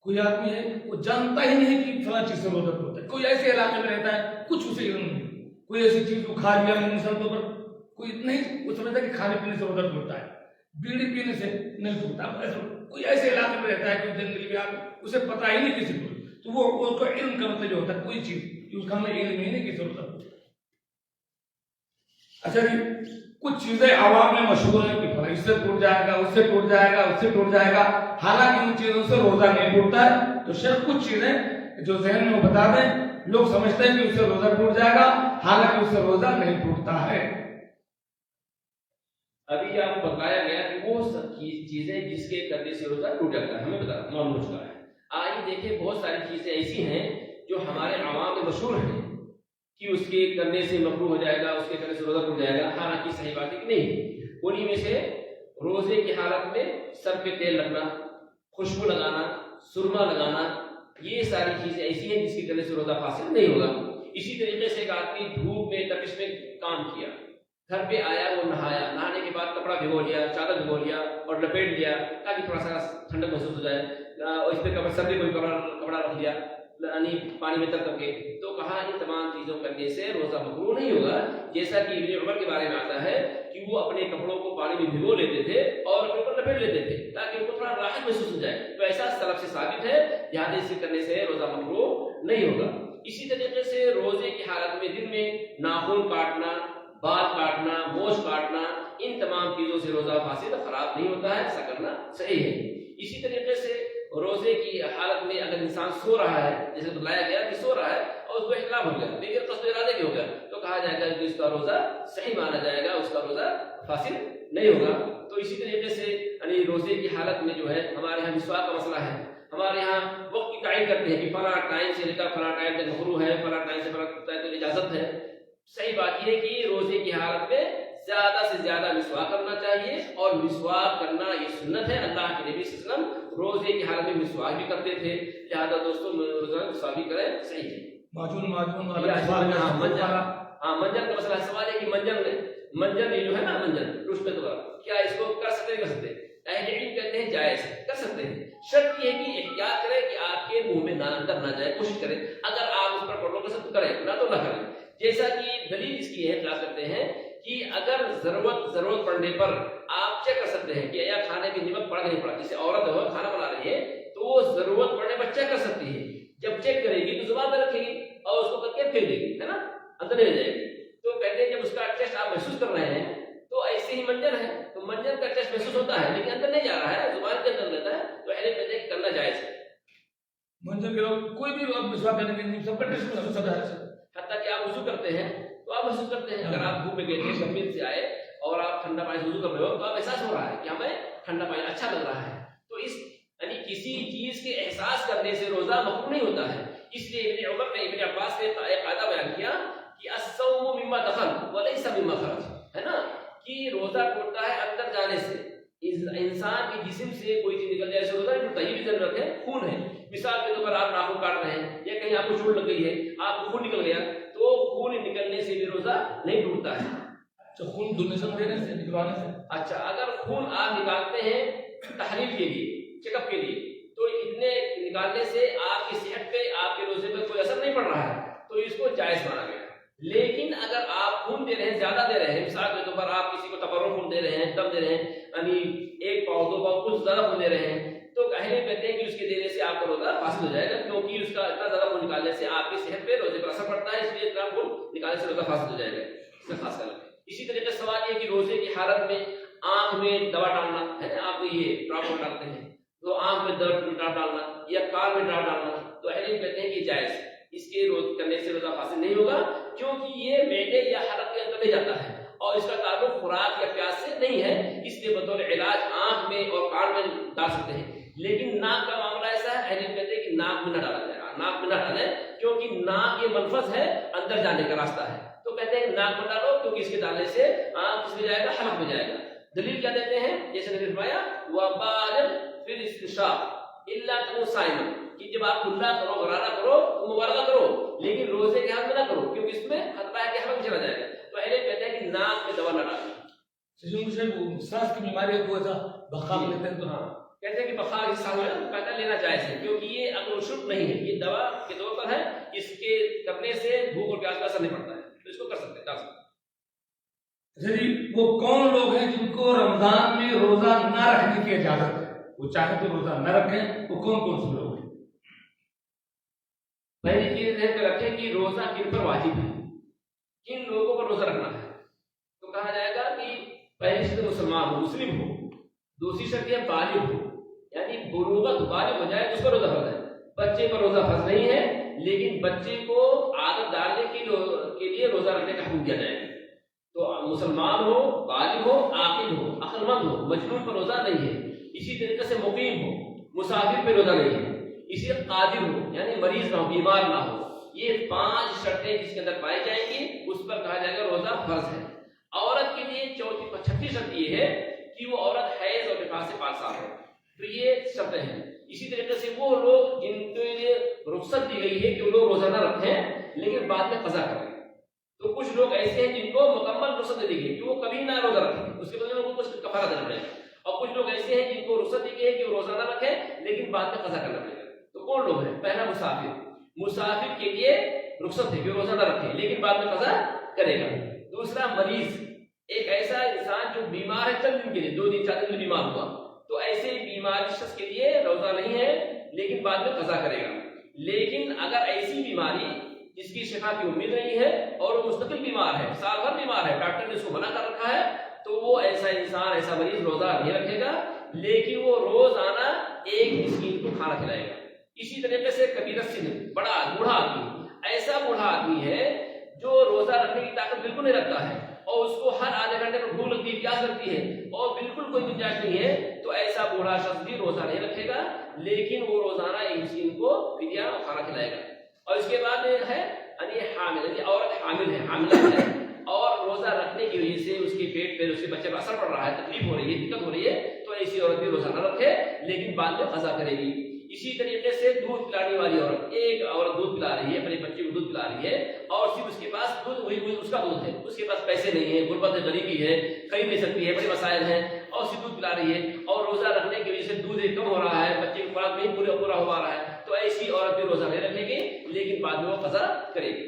کوئی آدمی ہے وہ جانتا ہی نہیں کہ فلاں چیز سے روزہ ٹوٹتا ہے, کوئی ایسے علاقے میں رہتا ہے کچھ اسے علم نہیں, کوئی ایسی چیز کو کھا لیا مثال طور پر, کوئی نہیں, وہ سمجھتا ہے کہ کھانے پینے سے روزہ ٹوٹتا ہے, بیڑی پینے سے نہیں ٹوٹتا. کوئی ایسے علاقے میں رہتا ہے, کوئی جنگل میں آدمی, اسے پتہ ہی نہیں کسی کو, تو وہ اس کو علم کا مطلب جو ہوتا ہے کوئی چیز اس کا ہمیں علم ہی نہیں کسی روزہ. اچھا جی, کچھ چیزیں عوام میں مشہور ہیں کہ اس سے ٹوٹ جائے گا, اس سے ٹوٹ جائے گا, اس سے ٹوٹ جائے گا, حالانکہ ان چیزوں سے روزہ نہیں ٹوٹتا ہے. تو شاید کچھ چیزیں جو ذہن میں وہ بتا دیں, لوگ سمجھتے ہیں کہ اس سے روزہ ٹوٹ جائے گا, حالانکہ اس سے روزہ نہیں ٹوٹتا ہے. ابھی آپ کو بتایا گیا کہ وہ سب چیزیں جس کے کرنے سے روزہ ٹوٹ جاتا ہے, ہمیں بتا معلوم ہو چکا ہے. آئیے دیکھیں, بہت ساری چیزیں ایسی ہیں جو ہمارے عوام میں مشہور ہیں کہ اس کے کرنے سے مکروہ ہو جائے گا, اس کے کرنے سے روزہ ٹوٹ جائے گا, حالانکہ صحیح بات ہے کہ نہیں. انہی میں سے روزے کی حالت میں سر پہ تیل رکھنا, خوشبو لگانا, سرما لگانا, یہ ساری چیزیں ایسی ہیں جس کے کرنے سے روزہ فاسد نہیں ہوگا. اسی طریقے سے ایک آدمی دھوپ میں, تپش میں کام کیا, گھر پہ آیا, وہ نہایا, نہانے کے بعد کپڑا بھگو لیا, چادر بھگو لیا اور لپیٹ لیا تاکہ تھوڑا سا ٹھنڈک محسوس ہو جائے, اور اس پہ سر پہ کوئی کپڑا رکھ لیا یعنی پانی میں تر کر کے, تو کہا ان تمام چیزوں کرنے سے روزہ مکروہ نہیں ہوگا. جیسا کہ ابن عمر کے بارے میں آتا ہے کہ وہ اپنے کپڑوں کو پانی میں بھگو لیتے تھے اور اپنے اوپر لپیٹ لیتے تھے تاکہ ان کو تھوڑا راحت محسوس ہو جائے. تو ایسا سلف سے ثابت ہے, لہٰذا اس کرنے سے روزہ مکروہ نہیں ہوگا. اسی طریقے سے روزے کی حالت میں دن میں ناخن کاٹنا, بال کاٹنا, موچھ کاٹنا, ان تمام چیزوں سے روزہ فاسد خراب نہیں ہوتا ہے, ایسا کرنا صحیح ہے. اسی طریقے سے روزے کی حالت میں اگر انسان سو رہا ہے, جیسے بتایا گیا کہ سو رہا ہے اور اس کو احتلام ہو گیا, بغیر قصد ارادے کے ہو گیا, تو کہا جائے گا کہ اس کا روزہ صحیح مانا جائے گا, اس کا روزہ فاسد نہیں ہوگا. تو اسی طریقے سے یعنی روزے کی حالت میں جو ہے ہمارے یہاں مسواک کا مسئلہ ہے. ہمارے یہاں وقت کی تعین کرتے ہیں کہ فلاں ٹائم سے لے کر فلاں ٹائم تک مکروہ ہے, فلاں ٹائم سے فلاں ٹائم تک اجازت ہے. صحیح بات یہ ہے کہ روزے کی حالت میں زیادہ سے زیادہ مسواک کرنا چاہیے, اور مسواک کرنا یہ سنت ہے. اللہ کے نبی صلی اللہ علیہ وسلم روزے کی حالت میں مسواک بھی کرتے تھے, لہذا دوستوں روزہ مسواک بھی کریں, صحیح ہے. منجن کا مسئلہ سوال ہے کہ منجن یہ جو ہے نا, منجن اس پہ تو کیا اس کو کر سکتے کر سکتے, اہل علم کہتے ہیں جائز کر سکتے ہیں. شرط یہ ہے کہ احتیاط کریں کہ آپ کے منہ میں نہ اندر نہ جائے, کوشش کریں. اگر آپ اس پر کنٹرول کر سکتے کریں, نہ تو نہ کریں. جیسا کہ دلیل اس کی ہے خلاص کرتے ہیں کہ اگر ضرورت پڑنے پر آپ چیک کر سکتے ہیں کہ یا کھانے میں نمک پڑا نہیں پڑا، جیسے عورت ہو کھانا بنا رہی ہے تو وہ ضرورت پڑنے پر چیک کر سکتی ہے، جب چیک کرے گی تو زبان میں رکھے گی اور اس کو کر کے پھینک دے گی، ہے نا، اندر نہیں جائے گی. تو کہتے ہیں جب اس کا ٹیسٹ آپ محسوس کر رہے ہیں تو ایسے ہی منجن ہے، تو منجن کا ٹیسٹ محسوس ہوتا ہے لیکن اندر نہیں جا رہا ہے، زبان کے اندر رہتا ہے، تو اہل کہتے ہیں کہ کرنا جائز ہے. منجن کے لوگ کوئی بھی مسواک کرنے کے لیے سب کا ٹیسٹ محسوس ہوتا ہے. حتیٰ کہ آپ وضو کرتے ہیں تو آپ محسوس کرتے ہیں، اگر آپ دھوپ میں گئے تھے کمین سے آئے اور آپ ٹھنڈا پانی سے وضو کر رہے ہو تو آپ احساس ہو رہا ہے کہ ہمیں ٹھنڈا پانی اچھا لگ رہا ہے. تو اس یعنی کسی چیز کے احساس کرنے سے روزہ مقبول نہیں ہوتا ہے. اس لیے ابن عمر نے ابن عباس نے ایک قاعدہ بیان کیا کہ الصوم مما دخل وليس مما خرج، ہے نا، کہ روزہ ٹوٹتا ہے اندر جانے سے، انسان کے جسم سے کوئی چیز نکل جائے سے روزہ نہیں ٹوٹتا. یہ بھی ذہن رکھیں، خون ہے، مثال کے طور پر آپ ناخن کاٹ رہے ہیں یا کہیں آپ کو چوٹ لگ گئی ہے، آپ کو خون نکل گیا تو خون نکلنے سے بھی روزہ نہیں ٹوٹتا ہے. تو خون ڈونیشن دینے سے، نکلوانے سے. اچھا، اگر خون آپ نکالتے ہیں تحلیل کے لیے، چیک اپ کے لیے، تو اتنے نکالنے سے آپ کی صحت پہ، آپ کے روزے پہ کوئی اثر نہیں پڑ رہا ہے تو اس کو جائز مانا گیا. لیکن اگر آپ خون دے رہے ہیں، زیادہ دے رہے ہیں، مثال کے طور پر آپ کسی کو تبرع خون دے رہے ہیں، دم دے رہے ہیں، یعنی 1 پاؤ 2 پاؤ کچھ زیادہ خون دے رہے ہیں، تو اہل کہتے ہیں کہ اس کے دینے سے آپ کا روزہ فاسد ہو جائے گا، کیونکہ اس کا اتنا زیادہ خون نکالنے سے آپ کی صحت پہ، روزے پر اثر پڑتا ہے، اس لیے اتنا خون نکالنے سے روزہ فاسد ہو جائے گا. اس کا خاص خیال. اسی طریقے سے سوال یہ کہ روزے کی حالت میں آنکھ میں دوا ڈالنا ہے نا، آپ یہ ڈراپ ڈالتے ہیں تو آنکھ میں ڈراپ ڈالنا یا کان میں ڈراپ ڈالنا، تو اہل کہتے ہیں کہ جائز، اس کے روز کرنے سے روزہ فاسد نہیں ہوگا، کیونکہ یہ معدے یا حلق کے اندر نہیں جاتا ہے اور اس کا تعلق خوراک یا پیاس سے نہیں ہے، اس لیے بطور علاج آنکھ میں اور کان میں ڈال سکتے ہیں. لیکن ناک کا معاملہ ایسا ہے، اہل کہتے ہیں کہ ناک میں نہ ڈالا جائے، ناک میں نہ ڈالیں، کیونکہ ناک یہ منفذ ہے، اندر جانے کا راستہ ہے، تو کہتے ہیں ناک میں ڈالو، کیونکہ اس کے ڈالنے سے آنکھ کس میں جائے گا، حلق میں جائے گا. دلیل کیا دیتے ہیں، جیسے نبی فرمایا وبالغ فی الاستنشاق الا تكون صائما، کہ جب آپ کلا کرو، غرارہ کرو تو مبالغہ کرو، لیکن روزے کے حال میں نہ کرو، کیونکہ اس میں خطرہ ہے کہ حلق میں چلا جائے گا. تو اہل کہتے ہیں کہ ناک میں دوا نہ ڈالیں. سانس کی بیماری ہے، کوئی ایسا بخار لیتے ہیں تو ہاں کہتے ہیں کہ بخار اس سال میں قطع لینا جائز ہے، کیونکہ یہ عقل و شرب نہیں ہے، یہ دوا کے طور پر ہے، اس کے کرنے سے بھوک اور پیاس کا اثر نہیں پڑتا ہے، تو اس کو کر سکتے ہیں، ڈال سکتے ہیں. جی وہ کون لوگ ہیں جن کو رمضان میں روزہ نہ رکھنے کی اجازت ہے، وہ چاہے تو روزہ نہ رکھیں، وہ کون کون سے لوگ ہیں؟ پہلی چیز ذہن میں رکھیں کہ روزہ کن پر واجب ہے، کن لوگوں پر روزہ رکھنا ہے. تو کہا جائے گا کہ پہلی شرط مسلمان ہو، مسلم ہو، دوسری شرط یہ بالغ ہو، یعنی بلوغت بالغ ہو جائے اس پر روزہ فرض ہے. بچے پر روزہ فرض نہیں ہے، لیکن بچے کو عادت ڈالنے کے لیے روزہ رکھنے کا حکم دیا جائے گا. تو مسلمان ہو، بالغ ہو، عاقل ہو، عقل مند ہو، مجنون پر روزہ نہیں ہے. اسی طریقے سے مقیم ہو، مسافر پہ روزہ نہیں ہے. اسی قادر ہو، یعنی مریض نہ ہو، بیمار نہ ہو. یہ 5 شرطیں جس کے اندر پائی جائیں گی اس پر کہا جائے گا روزہ فرض ہے. عورت کے لیے 36 شرط یہ ہے کہ وہ عورت حیض اور نفاس سے 5 سال ہو. تو یہ شرطیں ہیں. اسی طریقے سے وہ لوگ جن کے لیے رخصت دی گئی ہے کہ وہ لوگ روزہ نہ رکھیں لیکن بعد میں قضا کریں. تو کچھ لوگ ایسے ہیں جن کو مکمل رخصت دی گئی کہ وہ کبھی نہ روزہ رکھیں، اس کے بدلے میں ان کو کچھ کفارہ دینا پڑے گا. اور کچھ لوگ ایسے ہیں جن کو رخصت دی گئی ہے کہ وہ روزہ نہ رکھیں لیکن بعد میں قضا کرنا پڑے گا. تو کون لوگ ہیں؟ پہلا مسافر، مسافر کے لیے رخصت ہے کہ روزہ نہ رکھے لیکن بعد میں قضا کرے گا. دوسرا مریض، ایک ایسا انسان جو بیمار ہے چند دن کے لیے، 2 دن 4 دن میں بیمار ہوا، تو ایسے بیمار شخص کے لیے روزہ نہیں ہے لیکن بعد میں قضا کرے گا. لیکن اگر ایسی بیماری جس کی شفا کی امید نہیں ہے اور وہ مستقل بیمار ہے، سال بھر بیمار ہے، ڈاکٹر نے اس کو منع کر رکھا ہے، تو وہ ایسا انسان، ایسا مریض روزہ نہیں رکھے گا لیکن وہ روزانہ 1 مسکین کو کھانا کھلائے گا. اسی طریقے سے کبیرہ سن، بڑا بوڑھا آدمی، ایسا بوڑھا آدمی ہے جو روزہ رکھنے کی طاقت بالکل نہیں رکھتا ہے اور اس کو ہر آدھے گھنٹے پر بھوک لگتی ہے، پیاس لگتی ہے اور بالکل کوئی گنجائش نہیں ہے، تو ایسا بوڑھا شخص بھی روزہ نہیں رکھے گا لیکن وہ روزانہ 1 مسکین کو فدیہ اور کھانا کھلائے گا. اور اس کے بعد ہے یعنی حامل، یعنی عورت حامل ہے، حاملہ ہے اور روزہ رکھنے کی وجہ سے اس کے پیٹ پہ، اس کے بچے پر اثر پڑ رہا ہے، تکلیف ہو رہی ہے، دقت ہو رہی ہے، تو ایسی عورت بھی روزہ نہ رکھے لیکن بعد میں قضا کرے گی. اسی طریقے سے دودھ پلانے والی عورت، ایک عورت دودھ پلا رہی ہے، اپنے بچے کو دودھ پلا رہی ہے اور صرف اس کے پاس دودھ، وہی اس کا دودھ ہے، اس کے پاس پیسے نہیں ہے، غربت ہے، غریبی ہے، خرید نہیں سکتی ہے، بڑے مسائل ہیں اور صرف دودھ پلا رہی ہے اور روزہ رکھنے کی وجہ سے دودھ کم ہو رہا ہے، بچے کی خوراک نہیں پورا ہو رہا ہے، تو ایسی عورت بھی روزہ نہیں رکھے گی لیکن بعد میں وہ قضا کرے گی.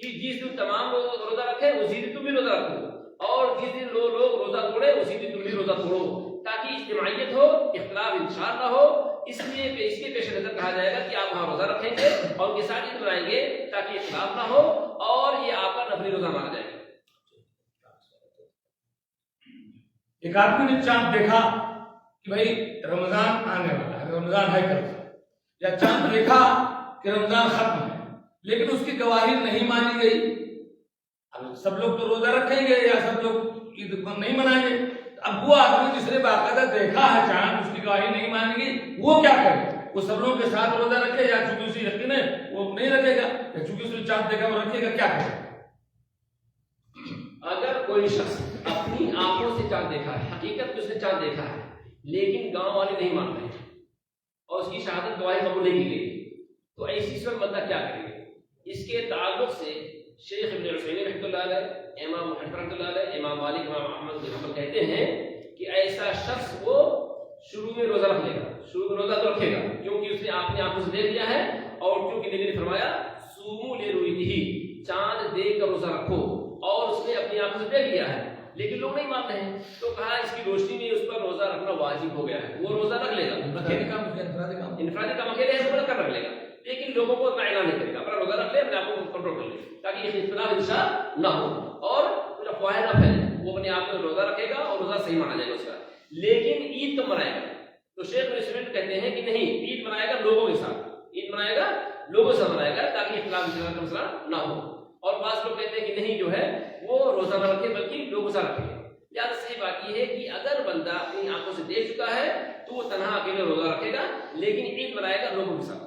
کہ جس دن تمام لوگ روزہ رکھے اسی دن تم بھی روزہ رکھو، اور جس دن لوگ روزہ توڑے اسی دن تم بھی روزہ توڑو، تاکہ اجتماعیت ہو، اختلاف انتشار نہ ہو۔ اس لیے اس کے پیش نظر کہا جائے گا کہ آپ وہاں روزہ رکھیں گے اور ان کے ساتھ عید منائیں گے تاکہ اختلاف نہ ہو اور یہ آپ کا نفلی روزہ مانا جائے گا۔ ایک آدمی نے چاند دیکھا کہ بھائی رمضان آنے والا ہے، رمضان ہے کل، یا چاند دیکھا کہ رمضان ختم ہے، لیکن اس کی گواہی نہیں مانی گئی۔ اب سب لوگ تو روزہ رکھیں گے یا سب لوگ عید نہیں منائیں گے، اب وہ آدمی جس نے باقاعدہ دیکھا ہے چاند، اس کی گواہی نہیں مانی گئی، وہ کیا کرے؟ وہ سب لوگوں کے ساتھ روزہ رکھے یا چونکہ اسے یقین ہے وہ نہیں رکھے گا، یا چونکہ اس نے چاند دیکھا وہ رکھے گا، کیا کرے؟ اگر کوئی شخص اپنی آنکھوں سے چاند دیکھا ہے، حقیقت میں اس نے چاند دیکھا ہے، لیکن گاؤں والے نہیں مان رہے اور اس کی شہادت گواہی قبول نہیں کی گئی، تو ایسی صورت بندہ کیا کرے گا؟ اس کے تعلق سے شیخ ابن عثیمین رحمۃ اللہ علیہ، امام محمد رحمۃ اللہ علیہ، امام مالک، امام احمد بن حنبل کہتے ہیں کہ ایسا شخص وہ شروع میں روزہ رکھ لے گا، شروع میں روزہ تو رکھے گا کیونکہ اس نے اپنی آنکھوں سے دیکھ لیا ہے، اور کیونکہ نبی نے فرمایا صوموا لرؤیتہ، چاند دیکھ کر روزہ رکھو، اور اس نے اپنی آنکھوں سے دیکھ لیا ہے، لیکن لوگ نہیں مانتے ہیں، تو کہا اس کی روشنی میں اس پر روزہ رکھنا واجب ہو گیا ہے، وہ روزہ رکھ لے گا، انفرادی کام اکیلے ہے تو رکھ لے گا، لیکن لوگوں کو اتنا اعلان نہیں کرے گا، اپنا روزہ رکھ لے، اپنے آپ کو کنٹرول کر لے تاکہ یہ اختلاف انشاء نہ ہو اور کچھ افواہیں نہ پھیلے، وہ اپنے آپ کو روزہ رکھے گا اور روزہ صحیح مانا جائے گا اس کا۔ لیکن عید کب منائے گا؟ تو شیخ ریسٹورنٹ کہتے ہیں کہ نہیں، عید منائے گا لوگوں کے ساتھ، عید منائے گا لوگوں سے منائے گا تاکہ اختلاف انشاء کا مسئلہ نہ ہو، اور بعض لوگ کہتے ہیں کہ نہیں، جو ہے وہ روزہ نہ رکھے بلکہ لوگوں سے رکھے۔ یاد صحیح بات یہ ہے کہ اگر بندہ اپنی آنکھوں سے دیکھ چکا ہے تو وہ تنہا اکیلے روزہ رکھے گا، لیکن عید منائے گا لوگوں کے ساتھ۔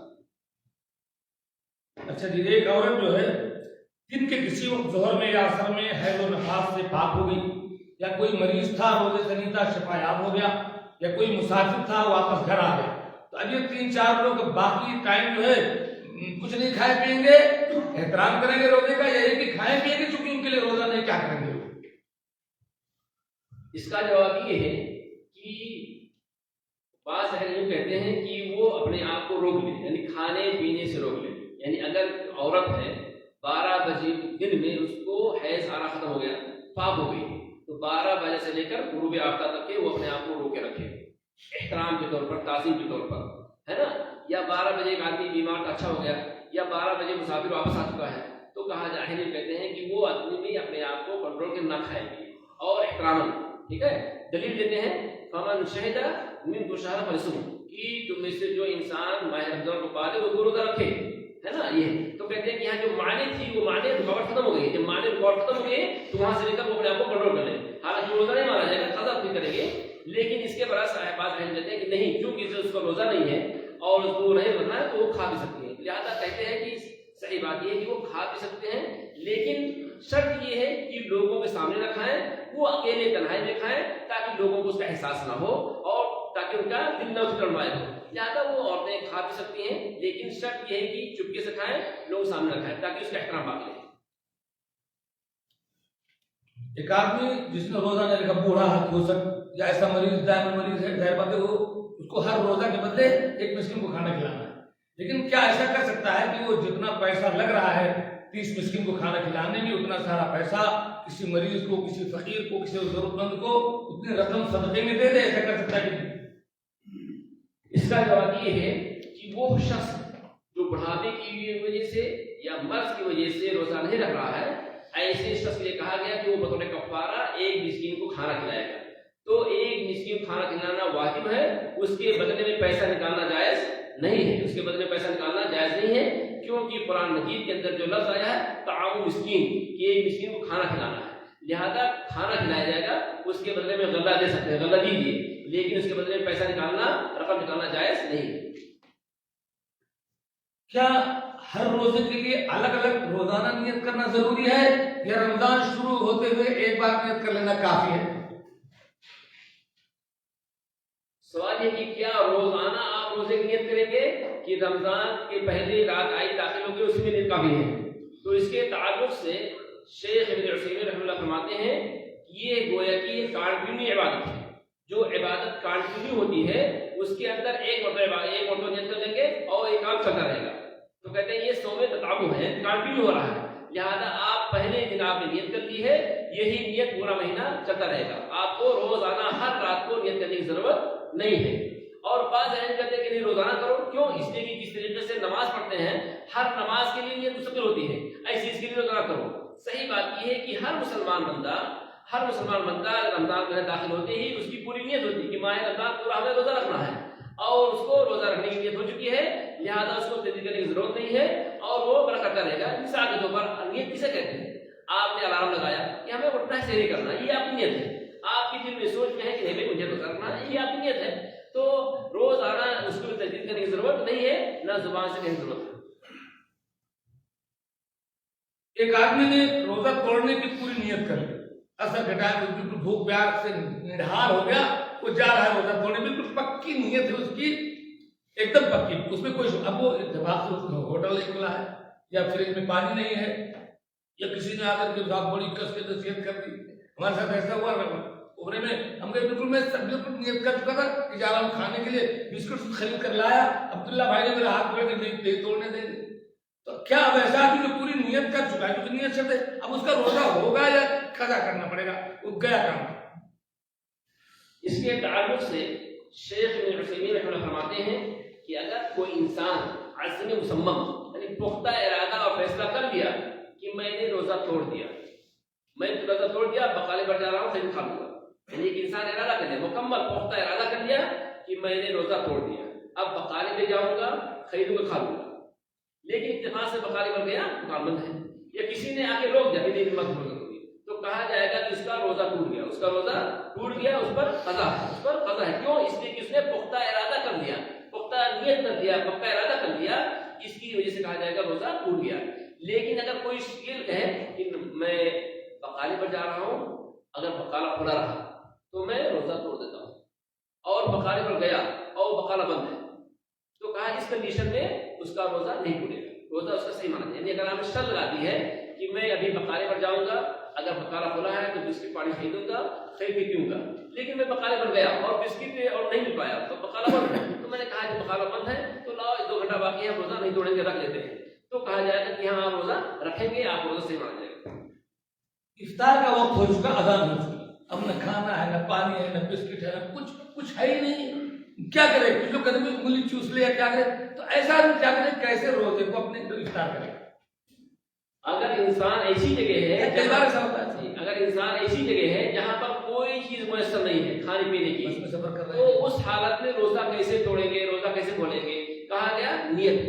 اچھا جی، ایک عورت جو ہے دن کے کسی وقت ظہر میں یا عصر میں حیض و نفاس سے پاک ہو گئی، یا کوئی مریض تھا روزے سے نہیں تھا شفا یاب ہو گیا، یا کوئی مسافر تھا واپس گھر آ گیا، تو اب یہ 3-4 لوگ باقی ٹائم جو ہے کچھ نہیں کھائے پیئیں گے، احترام کریں گے روزے کا، یا یہ کہ کھائیں پیئیں گے چونکہ ان کے لیے روزہ نہیں، کیا کریں گے؟ اس کا جواب یہ ہے کہ بعض اہل علم کہتے ہیں کہ وہ اپنے آپ کو روک لے، یعنی کھانے پینے سے روک لے، یعنی اگر عورت ہے 12 بجے دن میں اس کو حیض آنا ختم ہو گیا، پاک ہو گئی، تو 12 بجے سے لے کر غروب آفتاب تک کے وہ اپنے آپ کو روک کے رکھے، احترام کے طور پر، تعظیم کے طور پر، ہے نا؟ یا 12 بجے ایک آدمی بیمار کا اچھا ہو گیا، یا 12 بجے مسافر واپس آ چکا ہے، تو کہا جاہل کہتے ہیں کہ وہ آدمی بھی اپنے آپ کو کنٹرول کے نہ کھائے گی اور احترام، ٹھیک ہے؟ دلیل دیتے ہیں فمن شہد منکم الشہر فليصم، کہ تم میں سے جو انسان ماہ رمضان کو پالے وہ روزہ رکھے، ہے نا؟ یہ تو کہتے ہیں کہ یہاں جو معنی تھی وہ معنی رکاوٹ ختم ہو گئی، جب معنی رکاوٹ ختم ہو گئی تو وہاں سے لے کر وہ اپنے آپ کو کنٹرول کر لیں، حالانکہ روزہ نہیں مانا جائے گا، قضا اپنی کریں گے، لیکن اس کے برعکس بعض اہل کہتے ہیں کہ نہیں، کیونکہ اس کا روزہ نہیں ہے اور اس کو نہیں رکھنا ہے تو وہ کھا بھی سکتے ہیں، لہٰذا کہتے ہیں کہ صحیح بات یہ ہے کہ وہ کھا بھی سکتے ہیں، لیکن شرط یہ ہے کہ لوگوں کے سامنے نہ کھائیں، وہ اکیلے تنہائی میں کھائیں تاکہ لوگوں کو اس کا احساس نہ ہو اور تاکہ ان کا دل نہ ٹڑمائے ہو، لہٰذا وہ عورتیں کھا بھی سکتی ہیں، لیکن شرط یہ ہے کہ چپکے سے کھائیں، لوگ سامنے نہ کھائیں تاکہ اس کا احترام باقی رہے۔ ایک آدمی جس نے روزہ نہیں رکھا، بوڑھا ہو سکتا یا ایسا مریض دائمی مریض ہے، ظاہر بات ہے وہ اس کو ہر روزہ کے بدلے ایک مسکین کو کھانا کھلانا ہے، لیکن کیا ایسا کر سکتا ہے کہ وہ جتنا پیسہ لگ رہا ہے 30 مسکین کو کھانا کھلانے میں، اتنا سارا پیسہ کسی مریض کو، کسی فقیر کو، کسی ضرورت مند کو اتنی رقم صدقے میں دے دے؟ ایسا کر سکتا ہے کہ اس کا جواب یہ ہے کہ وہ شخص جو بڑھاپے کی وجہ سے یا مرض کی وجہ سے روزہ نہیں رکھ رہا ہے، ایسے شخص کے لیے کہا گیا کہ وہ بطور کفارہ ایک مسکین کو کھانا کھلائے گا، تو ایک مسکین کو کھانا کھلانا واجب ہے، اس کے بدلے میں پیسہ نکالنا جائز نہیں ہے، اس کے بدلے میں پیسہ نکالنا جائز نہیں ہے، کیونکہ قرآن مجید کے اندر جو لفظ آیا ہے طعام مسکین، کہ ایک مسکین کو کھانا کھلانا ہے، لہذا کھانا کھلایا جائے گا، اس کے بدلے میں غلہ دے سکتے ہیں، غلہ دیجیے، لیکن اس کے بدلے میں پیسہ نکالنا، رقم نکالنا جائز نہیں ہے۔ کیا ہر روزے کے لیے الگ الگ روزانہ نیت کرنا ضروری ہے یا رمضان شروع ہوتے ہوئے ایک بار نیت کر لینا کافی ہے؟ سوال یہ کہ کیا روزانہ آپ روزے کی نیت کریں گے کہ رمضان کے پہلے رات آئی داخل ہوگی اس میں نیت کافی ہے؟ تو اس کے تعلق سے شیخ ابن عثیمین رحمۃ اللہ فرماتے ہیں کہ یہ گویا کہ کانٹینیو عبادت ہے، جو عبادت کانٹینیو ہوتی ہے اس کے اندر ایک مرتبہ نیت کر لیں گے اور ایک کام چلتا رہے گا، تو کہتے ہیں یہ صوم تطابع ہے، کانٹینیو ہو رہا ہے، لہذا آپ پہلے دن آپ نے نیت کر لی ہے، یہی نیت پورا مہینہ چلتا رہے گا، آپ کو روزانہ ہر رات کو نیت کرنے کی ضرورت نہیں ہے۔ اور بعض اہم کہتے ہیں کہ نہیں روزانہ کرو، کیوں؟ اس لیے کہ جس طریقے سے نماز پڑھتے ہیں ہر نماز کے لیے نیت مستقل ہوتی ہے، ایسی اس کے لیے روزانہ کرو۔ صحیح بات یہ ہے کہ ہر مسلمان بندہ رمضان میں داخل ہوتے ہی اس کی پوری نیت ہوتی ہے کہ ماہ رمضان پورا ہمیں روزہ رکھنا ہے، اور اس کو روزہ رکھنے کی نیت ہو چکی ہے، لہذا اس کو تجدید کرنے کی ضرورت نہیں ہے اور وہ برقرار رہے گا۔ مثال کے طور پر نیت کسے کہتے ہیں؟ آپ نے الارم لگایا کہ ہمیں اٹھنا ہے، سحری کرنا، یہ آپ کی نیت ہے، آپ کی دل میں سوچ میں ہے کہ نہیں مجھے روزہ رکھنا ہے، یہ آپ کی نیت ہے، تو روزانہ اس کو تجدید کرنے کی ضرورت نہیں ہے، نہ زبان سے کہنے کی ضرورت ہے۔ ایک آدمی نے روزہ توڑنے کی پوری نیت کر لی، اثر گھٹایا، بالکل بھوک پیاس سے نڈھال ہو گیا، وہ جا رہا ہے روزہ توڑنے، بالکل پکی نیت ہے اس کی، ایک دم پکی، اس میں کوئی اب وہ اتفاق سے ہوٹل نہیں کھلا ہے یا فریج میں پانی نہیں ہے یا کسی نے آ کر کے بڑی کس کے نصیحت کر دی۔ ہمارے ساتھ ایسا ہوا ابرے میں، ہم نے بالکل میں بالکل نیت کر چکا تھا کہ جا رہا ہوں کھانے کے لیے، بسکٹ خرید کر لایا، عبداللہ بھائی نے میرا ہاتھ پکڑ کے نہیں توڑنے دیں گے، تو کیا اب ایسا آدمی جو پوری نیت کر چکا ہے، کیونکہ نیت سے اب اس کا روزہ ہوگا یا قضا کرنا پڑے گا، وہ گیا کام۔ اس کے تعلق سے شیخ ابن عثیمین رحمہ اللہ فرماتے ہیں کہ اگر کوئی انسان عزم مصمم یعنی پختہ ارادہ اور فیصلہ کر لیا کہ میں نے روزہ توڑ دیا، بقالے پر جا رہا ہوں، خرید کھا لوں گا، یعنی ایک انسان ارادہ کر لیا، مکمل پختہ ارادہ کر لیا کہ میں نے روزہ توڑ دیا، اب بقالے پہ جاؤں گا، خریدوں گا، کھا لوں گا، لیکن اتفاق سے بقالے پر گیا دکان بند ہے، یا کسی نے آ کے روک دیا کہ مت روزہ توڑی، تو کہا جائے گا کہ اس کا روزہ ٹوٹ گیا، اس پر قضا ہے، کیوں؟ اس لیے کہ اس نے پختہ ارادہ کر لیا، پختہ نیت کر دیا، پختہ ارادہ کر لیا، اس کی وجہ سے کہا جائے گا روزہ ٹوٹ گیا۔ لیکن اگر کوئی شکل کہے کہ میں بقالے پر جا رہا ہوں، اگر بقالہ کھلا رہا تو میں روزہ توڑ دیتا ہوں، اور بقالے پر گیا اور بقالہ بند ہے، تو کہا اس کنڈیشن میں اس کا روزہ نہیں ٹوٹے گا، روزہ اس کا صحیح مانا، یعنی اگر ہم شرط لگا دی ہے کہ میں ابھی بقالے پر جاؤں گا، اگر بقالہ کھلا ہے تو بسکٹ پانی خریدوں گا، خرید کے پیوں گا، لیکن میں بقالے پر گیا اور بسکٹ اور نہیں مل پایا تو بقالہ بند ہے، تو میں نے کہا کہ بقالہ بند ہے تو لاؤ 2 گھنٹہ باقی ہے، روزہ نہیں توڑیں گے، رکھ لیتے ہیں، تو کہا جائے گا کہ ہاں آپ روزہ رکھیں گے، آپ روزہ صحیح مانا جائے گا۔ افطار کا وقت ہو چکا، اذان ہو چکی، اب نہ کھانا ہے، نہ پانی ہے، نہ بسکٹ ہے، نہ کچھ ہے ہی نہیں، کیا کرے؟ کچھ لوگ کہتے ہیں انگلی چوس لے یا کیا کرے، تو ایسا آدمی کیا کرے؟ کیسے روزے کو اپنے افطار کرے؟ اگر انسان ایسی جگہ ہے، کئی بار ایسا ہوتا ہے، اگر انسان ایسی جگہ ہے جہاں پر کوئی چیز میسر نہیں ہے کھانے پینے کی، بس میں سفر کر رہے تو ہیں، اس حالت میں روزہ کیسے توڑیں گے، روزہ کیسے کھولیں گے؟ کہا گیا نیت،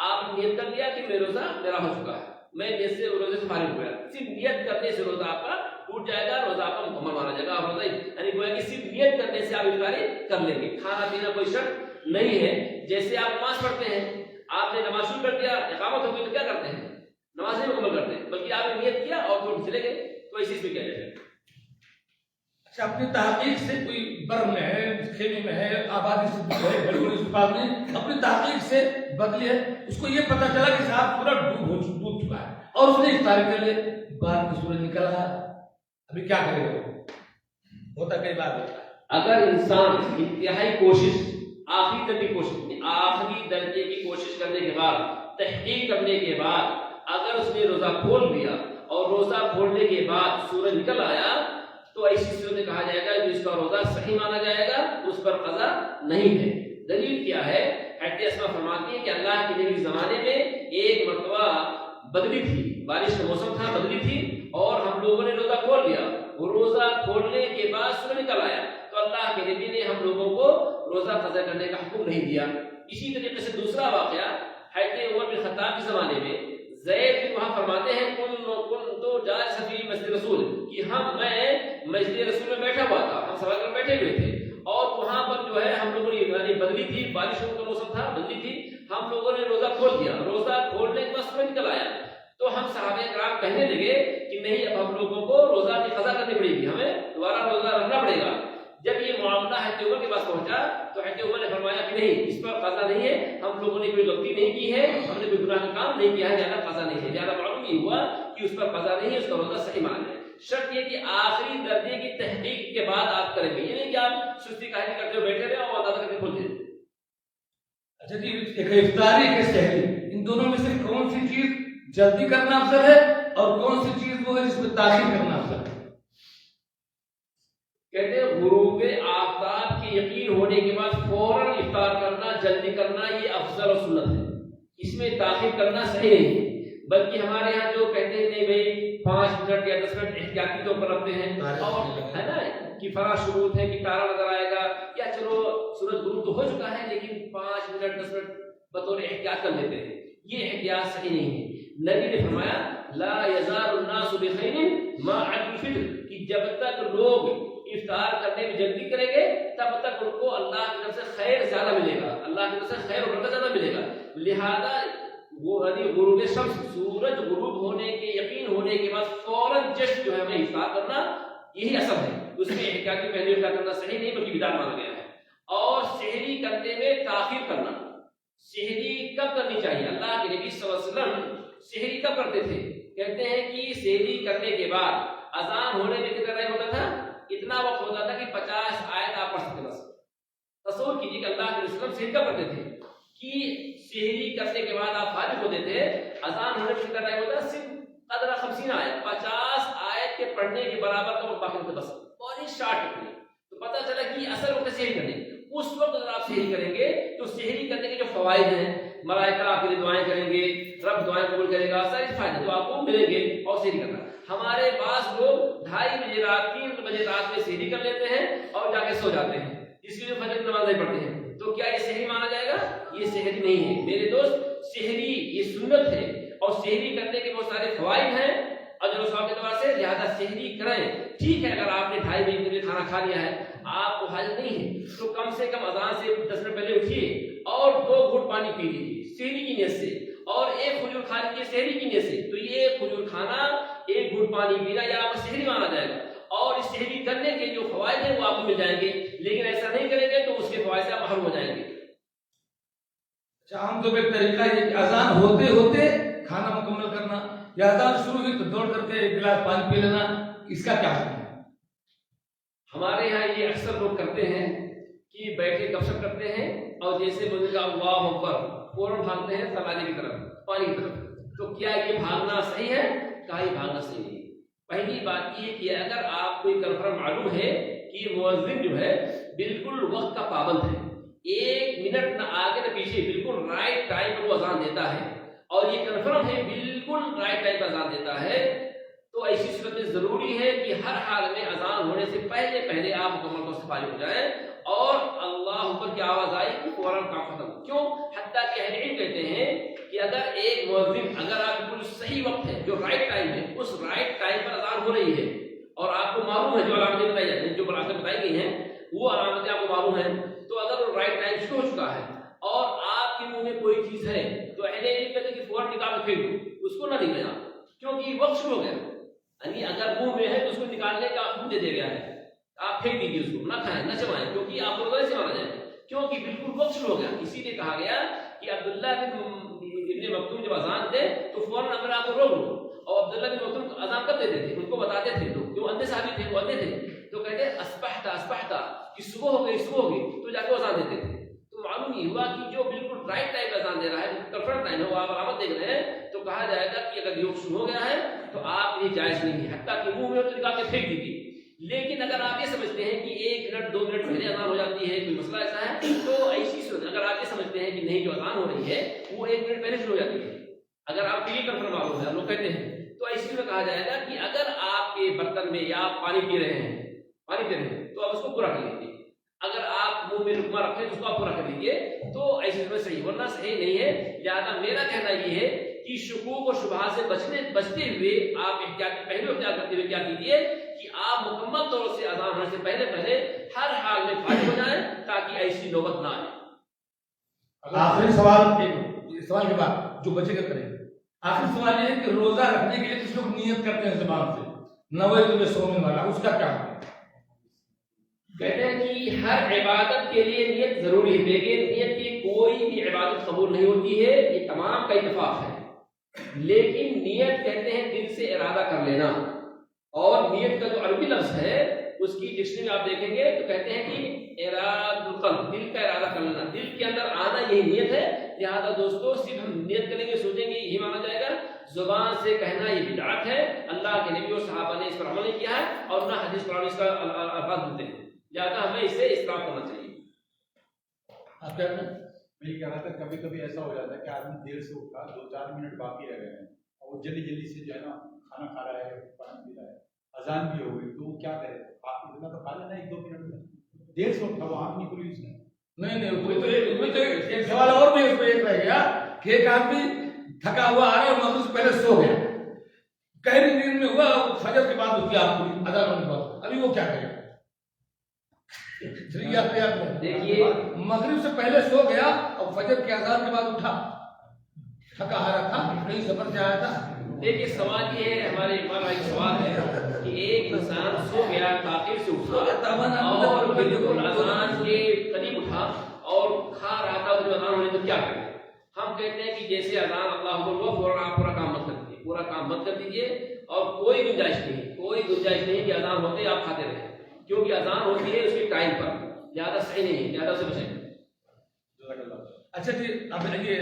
آپ نیت کر لیا کہ روزہ میرا ہو چکا ہے، میں نیت سے روزے سے فارغ ہو گیا، صرف نیت کرنے سے روزہ آپ کا ٹوٹ جائے گا، روزہ آپ کا مکمل مانا جائے گا، روزہ یعنی گویا کہ صرف نیت کرنے سے آپ افطاری کر لیں گے، کھانا پینا کوئی شرط نہیں ہے۔ جیسے آپ نماز پڑھتے ہیں، آپ نے نماز شروع کر دیا، اقامت ہو گئی تو کیا کرتے ہیں؟ نماز نہیں مکمل کرتے ہیں، بلکہ آپ نے نیت کیا اور چھوڑ چلے گئے، تو اسی سے کیا جائے گا۔ اچھا، اپنی تحقیق سے کوئی برم میں ہے، خیمے میں ہے، آبادی سے ہے، بڑی بڑی صفات نے اپنی تحقیق سے بدلی ہے، اس کو یہ پتا چلا کہ صاحب پورا ڈوب چکا ہے اور اس نے افطاری کر لی، بعد میں سورج نکل رہا ہے، ابھی کیا کرے گا؟ ہوتا کئی بار ہوتا ہے۔ اگر انسان انتہائی کوشش، آخری درجے کی کوشش کرنے کے بعد، تحقیق کرنے کے بعد اگر اس نے روزہ کھول لیا اور روزہ کھولنے کے بعد سورج نکل آیا، تو ایسی صورت میں کہا جائے گا کہ اس کا روزہ صحیح مانا جائے گا، اس پر قضا نہیں ہے۔ دلیل کیا ہے؟ حضرت اسماء فرماتی ہے کہ اللہ کے نبی زمانے میں ایک مرتبہ بدلی تھی، بارش کا موسم تھا، بدلی تھی، اور ہم لوگوں نے روزہ کھول لیا، وہ روزہ کھولنے کے بعد سورج نکل آیا، تو اللہ کے نبی نے ہم لوگوں کو روزہ قضا کرنے کا حکم نہیں دیا۔ اسی طریقے سے دوسرا واقعہ حضرت عمر بن خطاب کے زمانے میں، زید بن وہاں فرماتے ہیں کن تو جالس فی مسجد رسول، کہ میں مسجد رسول میں بیٹھا ہوا تھا، ہم سوال کر بیٹھے ہوئے تھے، اور وہاں پر جو ہے ہم لوگوں نے یعنی بدلی تھی، بارش کا موسم تھا، بدلی تھی، ہم لوگوں نے روزہ کھول دیا، روزہ کھولنے کے بعد سورج نکل آیا، تو ہم صحابہ کرام کہنے لگے کہ نہیں، اب ہم لوگوں کو روزہ کی قضا کرنی پڑے گی، ہمیں دوبارہ روزہ رکھنا پڑے گا۔ جب یہ معاملہ حضرت عمر کے پاس پہنچا تو حضرت عمر نے فرمایا کہ نہیں، اس پر قضا نہیں ہے، ہم لوگوں نے کوئی غلطی نہیں کی ہے، ہم نے کوئی گناہ کا کام نہیں کیا ہے، زیادہ قضا نہیں ہے، زیادہ معلوم یہ ہوا کہ اس پر قضا نہیں ہے، اس کا روزہ صحیح مانا ہے۔ شرط یہ کہ آخری درجے کی تحقیق کے بعد آپ کریں گے، یہ نہیں کہ آپ سستی کاہلی کرتے ہوئے بیٹھے رہے اور اندازہ کر کے کھول دیں۔ اچھا جی، ایک افطاری، ایک سحری، ان دونوں میں سے کون سی چیز جلدی کرنا افضل ہے اور کون سی چیز وہ ہے جس میں تاخیر کرنا افضل ہے؟ کہتے ہیں غروب آفتاب کے یقین ہونے کے بعد فوراً افطار کرنا، جلدی کرنا یہ افضل و سنت ہے، اس میں تاخیر کرنا صحیح نہیں ہے۔ بلکہ ہمارے یہاں جو کہتے ہیں نہیں بھائی 5 منٹ یا 10 منٹ احتیاطی طور پر رکھتے ہیں، اور ہے نا کہ فلاں شروط ہے کہ تارا نظر آئے گا یا چلو سورج غروب تو ہو چکا ہے لیکن 5 منٹ 10 منٹ بطور احتیاط کر لیتے ہیں، یہ احتیاط صحیح نہیں ہے۔ نبی نے فرمایا لا یزال الناس بخیر ما عجل الفطر، کہ جب تک لوگ افطار کرنے میں جلدی کریں گے تب تک ان کو اللہ کی طرف سے خیر زیادہ ملے گا، اللہ کی طرف سے خیر و برکت زیادہ ملے گا۔ لہذا وہ غروب شمس، سورج غروب ہونے کے یقین ہونے کے بعد فوراً جسٹ جو ہے ہمیں افطار کرنا یہی اصل ہے، اس میں احتیاطی پہلے افطار کرنا صحیح نہیں بلکہ بدعت مانا گیا ہے۔ اور سحری کرنے میں تاخیر کرنا، سحری کب کرنی چاہیے؟ اللہ کے نبی صلی اللہ علیہ وسلم سحری کب کرتے تھے؟ کہتے ہیں کہ سحری کرنے کے بعد اذان ہونے میں کتنا ٹائم ہوتا تھا؟ اتنا وقت ہوتا تھا کہ 50 آیت آپ پڑھ سکتے بس۔ تصور کیجیے کہ اللہ کے رسول سحری کب کرتے تھے کہ سحری کرنے کے بعد آپ فارغ ہوتے تھے، اذان ہونے میں کتنا ٹائم ہوتا ہے؟ صرف قدر 50 آیت، 50 آیت کے پڑھنے کے برابر کا وقت باقی ہوتا بس، بہت ہی شارٹ ہے۔ تو پتہ چلا کہ اصل وقت سحری کرنے، اس وقت اگر آپ سحری کریں گے تو سحری کرنے کے جو فوائد ہیں، ملائکہ آپ کے لیے دعائیں کریں گے، رب دعائیں قبول کرے گا، سارے فائدے تو آپ کو ملیں گے۔ اور سحری کرنا، ہمارے بعض لوگ 2:30 بجے رات 3 بجے رات میں سحری کر لیتے ہیں اور جا کے سو جاتے ہیں، جس کی فجر کی نماز نہیں پڑھتے ہیں، تو کیا یہ سحری مانا جائے گا؟ یہ سحری نہیں ہے میرے دوست، سحری یہ سنت ہے اور سحری کرنے کے بہت سارے فوائد ہیں اجر و ثواب کے اعتبار سے، لہذا سحری کریں۔ ٹھیک ہے اگر آپ نے 2:30 بجے کے لیے کھانا کھا لیا ہے، آپ کو حاجت نہیں ہے تو کم سے کم اذان سے 10 منٹ پہلے اٹھیے اور 2 گھونٹ پانی پی لیجیے سحری کی نیت سے، اور 1 کھجور کھا لیجیے سحری کی نیت سے، تو یہ 1 کھجور کھانا 1 گھونٹ پانی پینا یہ آپ کو سحری مانا جائے گا، اور اس سحری کرنے کے جو فوائد ہیں وہ آپ کو مل جائیں گے۔ لیکن ایسا نہیں کریں گے تو اس کے فوائد سے آپ محروم ہو جائیں گے۔ عام طور پہ طریقہ یہ کہ اذان ہوتے ہوتے کھانا مکمل کرنا، یا اذان شروع ہوئی تو دوڑ کر کے 1 گلاس پانی پی لینا، اس کا کیا حکم ہے؟ ہمارے یہاں یہ اکثر لوگ کرتے ہیں کہ بیٹھے گپ شپ کرتے ہیں اور جیسے بولے گا اللہ اکبر فوراً بھاگتے ہیں تلاجے کی طرف، پانی کی طرف۔ تو کیا یہ بھاگنا صحیح ہے؟ کہا یہ بھاگنا صحیح نہیں ہے۔ پہلی بات یہ کہ اگر آپ کو کنفرم معلوم ہے کہ مؤذن جو ہے بالکل وقت کا پابند ہے، 1 منٹ نہ آگے نہ پیچھے، بالکل رائٹ ٹائم پر وہ اذان دیتا ہے، اور یہ کنفرم ہے بالکل رائٹ ٹائم پر اذان دیتا ہے، تو ایسی صورت میں ضروری ہے کہ ہر حال میں اذان ہونے سے پہلے آپ مکمل طور سے فارغ ہو جائیں، اور اللہ اکبر کی آواز آئی کہ فوراً کام ختم۔ کیوں؟ حتیٰ کہ اہل علم کہتے ہیں کہ اگر ایک مؤذن، اگر آپ بالکل صحیح وقت ہے جو رائٹ ٹائم ہے، اس رائٹ ٹائم پر اذان ہو رہی ہے اور آپ کو معلوم ہے جو علامتیں بتائی جاتی ہیں، جو علامتیں بتائی گئی ہیں وہ علامتیں آپ کو معلوم ہیں، تو اگر وہ رائٹ ٹائم شروع ہو چکا ہے اور آپ کے منہ میں کوئی چیز ہے تو اہل علم کہتے ہیں کہ فوراً نکال کے پھینک دو، اس کو نہ نکلنا، کیونکہ وقت شروع ہو گیا۔ یعنی اگر منہ میں ہے تو اس کو نکالنے کا حکم دے دیا گیا ہے، آپ پھینک دیجیے، اس کو نہ کھائیں نہ چبائیں، کیونکہ آپ کو غلط سے مانا جائے گا، کیونکہ بالکل وقت شروع ہو گیا۔ اسی لیے کہا گیا کہ عبداللہ بن ابن مکتوم جب اذان دے تو فوراً اپنے آپ کو روک لو، اور عبداللہ بن مکتوم اذان کب دیتے تھے؟ ان کو بتاتے تھے لوگ جو اندھے صحابی تھے، وہ اندھے تھے، تو کہتے اصبحت کہ صبح ہو گئی تو جا کے اذان دیتے تھے۔ تو معلوم یہ ہوا کہ جو بالکل رائٹ ٹائم پہ اذان دے رہا ہے، کنفرم ٹائم ہے، وہ آپ علامت دیکھ رہے ہیں، تو کہا جائے گا کہ اگر یہ شروع ہو گیا ہے تو آپ یہ جائز نہیں ہے، حتیٰ کہ منہ میں تو نکال کے پھینک دیجیے۔ لیکن اگر آپ یہ سمجھتے ہیں کہ 1 منٹ 2 منٹ پہلے اذان ہو جاتی ہے، کوئی مسئلہ ایسا ہے، تو ایسی صورت اگر آپ یہ سمجھتے ہیں کہ نہیں جو اذان ہو رہی ہے وہ 1 منٹ پہلے شروع ہو جاتی ہے، اگر آپ کے لیے کنفرم معلوم ہے، لوگ کہتے ہیں، تو ایسی میں کہا جائے گا کہ اگر آپ کے برتن میں یا آپ پانی پی رہے ہیں تو آپ اس کو پورا کر لیجیے، اگر آپ منہ میں لقمہ رکھیں تو اس کو آپ پورا کر لیجیے، تو ایسی میں صحیح، ورنہ صحیح نہیں ہے۔ لہٰذا میرا کہنا یہ ہے کہ شکوک و شبہات سے بچتے ہوئے آپ پہلے احتیاط کرتے ہوئے کیا کیجیے کہ آپ مکمل طور سے اذان ہونے سے پہلے ہر حال میں فارغ ہو جائیں تاکہ ایسی نوبت نہ آئے۔ آخری سوال کے بعد جو بچے گا کریں، آخری سوال یہ ہے کہ روزہ رکھنے کے لیے کچھ لوگ نیت کرتے ہیں زبان سے، نویت بصوم والا، اس کا کیا ہے؟ کہتے ہیں کہ ہر عبادت کے لیے نیت ضروری ہے، لیکن نیت کی کوئی بھی عبادت قبول نہیں ہوتی ہے، یہ تمام کا اتفاق ہے۔ لیکن نیت کہتے ہیں دل سے ارادہ کر لینا، اور نیت کا جو عربی لفظ ہے اس کی ڈکشنری آپ دیکھیں گے تو کہتے ہیں کہ اراد القلب، دل کا ارادہ کر لینا، دل کے اندر آنا یہی نیت ہے، لہذا دوستو صرف ہم نیت کریں گے سوچیں گے یہی مانا جائے گا، زبان سے کہنا یہ بدعت ہے، اللہ کے نبی اور صحابہ نے اس پر عمل نہیں کیا ہے اور نہ حدیث قرآن اس کا الفاظ ملتے ہیں، لہذا ہمیں اس سے اصلاح کرنا چاہیے۔ آپ کیا کہیں؟ میں یہ کہہ رہا تھا کبھی کبھی ایسا ہو جاتا ہے کہ آدمی دیر سے اٹھا 2-4 منٹ باقی رہ گئے ہیں اور وہ جلدی جلدی سے جو ہے نا کھانا کھا رہا ہے، پانی پی رہا ہے، اذان بھی ہو گئی، تو وہ کیا کرے؟ اتنا تو کھا لینا 1-2 منٹ میں، دیر سے اٹھا وہ آنکھ نہیں کھلی اس نے۔ نہیں کوئی تو ایک سوال اور بھی اس پہ ایک رہ گیا کہ ایک آدمی تھکا ہوا آ رہا ہے اور مغرب سے پہلے سو گیا، گہری نیند میں ہوا، فجر کے بعد اس کی آنکھ کھلی، اذان ہونے کے بعد، ابھی وہ کیا کرے؟ دیکھیے مغرب سے پہلے سو گیا اور فجر کی اذان کے بعد اٹھا، تھکا ہارا تھا، کہیں سفر سے آیا تھا۔ دیکھیے سوال یہ ہے، ہمارے ہمارا ایک سوال ہے کہ ایک انسان سو گیا، تاخیر سے اٹھا اور بالکل اذان کے قریب اٹھا اور کھا رہا تھا، جو اذان ہونے تو کیا کرے؟ ہم کہتے ہیں کہ جیسے اذان اللہ ہوا فوراً آپ پورا کام مت کر دیجیے، پورا کام مت کر دیجیے اور کوئی گنجائش نہیں کہ اذان ہوتے آپ کھاتے رہیں، کیونکہ اذان ہوتی ہے اس کے ٹائم پر، زیادہ صحیح نہیں ہے، زیادہ سے بچیں۔ اچھا جی، اب یہ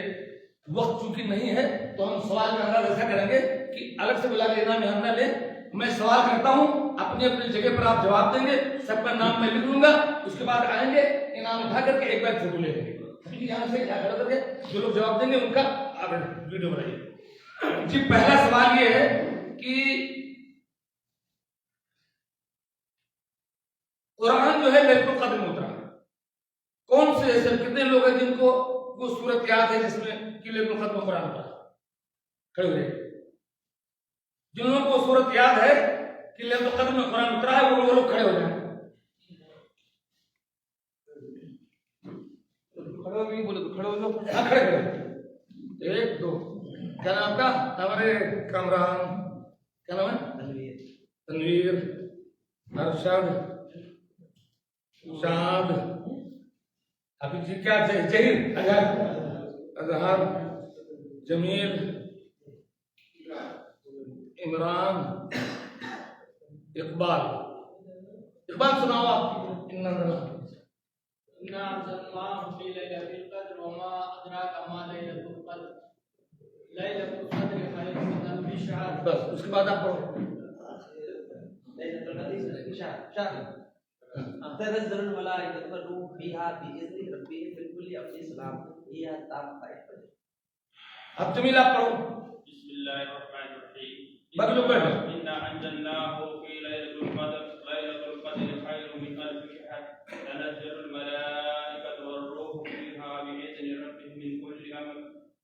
وقت چونکہ نہیں ہے تو ہم سوال کا انداز ایسا کریں گے کہ الگ سے بلا لینا میں ہم نہ لیں، میں سوال کرتا ہوں، اپنی اپنی جگہ پر آپ جواب دیں گے، سب کا نام میں لکھ لوں گا، اس کے بعد آئیں گے انعام اٹھا کر کے ایک بار فوٹو لے لیں گے، یہاں سے کیا کر کے جو لوگ جواب دیں گے ان کا آپ ویڈیو بنائیے۔ جی پہلا سوال یہ ہے کہ قرآن جو ہے لیلۃ القدر میں اترا، کون سے ایسے کتنے لوگ ہیں جن کو وہ صورت یاد ہے جس میں کہ لیلۃ القدر میں قرآن اترا؟ کھڑے ہوئے جن لوگوں کو صورت یاد ہے کہ لیلۃ القدر میں قرآن اترا ہے وہ لوگ کھڑے ہو جائیں۔ کھڑے ہو نہیں بولے تو کھڑے ہو جاؤ، ہاں کھڑے کھڑے، 1 2 کیا نام آپ کا؟ ہمارے کامران کیا نام ہے؟ تنویر، ارشد، شاد، ابھی جی کیا جہیر، اظہر، جمیل، عمران، اقبال سناؤ آپ۔ بس اس کے بعد آپ پڑھو۔ تنزل الملائکۃ والروح فیہا بإذن ربہم من کل امر سلام، یہ تام ہے۔ اب جمیل آپ پڑھو۔ بسم اللہ الرحمن الرحیم، بدلو پڑھو۔ انا انزلناہ فی لیلۃ القدر، لیلۃ القدر خیر من الف شہر، تنزل الملائکۃ والروح فیہا بإذن ربہم من کل امر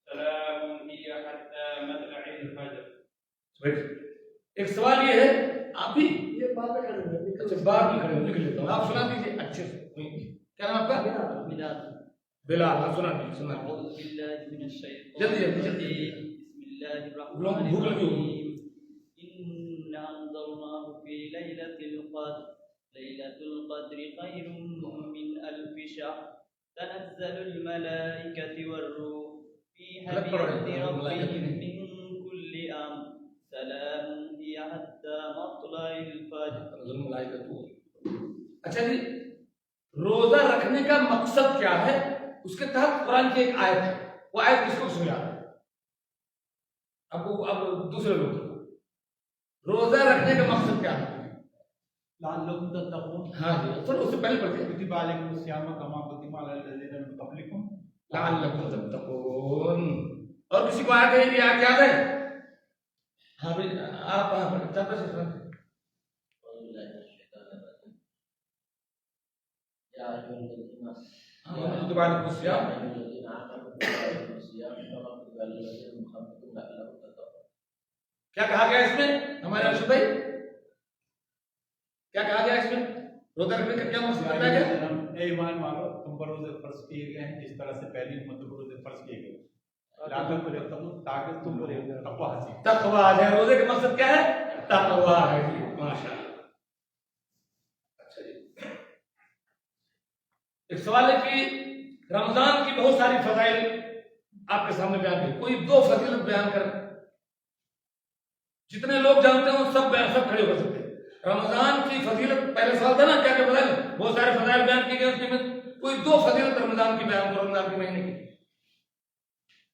سلام ہی حتی مطلع الفجر۔ ایک سوال یہ ہے، آپ بھی یہ بات میں کھڑے ہوئے، اچھا بات میں کھڑے ہوئے، لکھ لیتا ہوں، آپ سنا دیجیے اچھے سے۔ کیا نام آپ کا؟ بلال، آپ سنا دیجیے، سنا اعوذ باللہ من الشیطان جلدی الرجیم، بسم اللہ الرحمن الرحیم، انا انذرناہ فی لیلۃ القدر، لیلۃ القدر خیر من الف شہر، تنزل الملائکۃ والروح فیہا بإذن ربہم من کل امر سلام ہی حتی مطلع الفجر۔ اچھا جی، روزہ رکھنے کا مقصد کیا ہے؟ اس کے تحت قرآن کی ایک آیت ہے، وہ آیت کس کو سمجھا ہے؟ اب دوسرے لوگ روزہ رکھنے کا مقصد کیا ہے؟ لعلکم تتقون۔ ہاں جی، چلو اس سے پہلے پڑھتے ہیں۔ کتب علیکم الصیام کما کتب علی الذین من قبلکم لعلکم تتقون۔ اور کسی کو آیت ہے، یہ آیت یاد ہے؟ ہاں بھائی آپ چاہتے ہیں کیا کہا گیا اس میں؟ ہمارے ارشد بھائی کیا کہا گیا اس میں؟ روزہ رکھنے کا کیا مقصد بتایا گیا؟ اے ایمان والو، تم پر روزے فرض کیے گئے ہیں جس طرح سے پہلی امتوں پر روزے فرض کیے گئے، لعلکم تتقون، تاکہ تم تقوی حاصل۔ تقوی ہے، روزے کا مقصد کیا ہے؟ تقوی ہے جی، ماشاءاللہ۔ اچھا جی، ایک سوال ہے کہ رمضان کی بہت ساری فضائل آپ کے سامنے بیان کی، کوئی 2 فضیلت بیان کر، جتنے لوگ جانتے ہیں سب کھڑے ہو سکتے ہیں۔ رمضان کی فضیلت، پہلے سوال تھا نا کیا کیا فضائل، بہت سارے فضائل بیان کیے گئے، اس میں کوئی 2 فضیلت رمضان کی بیان کرو، رمضان کے مہینے کی۔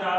4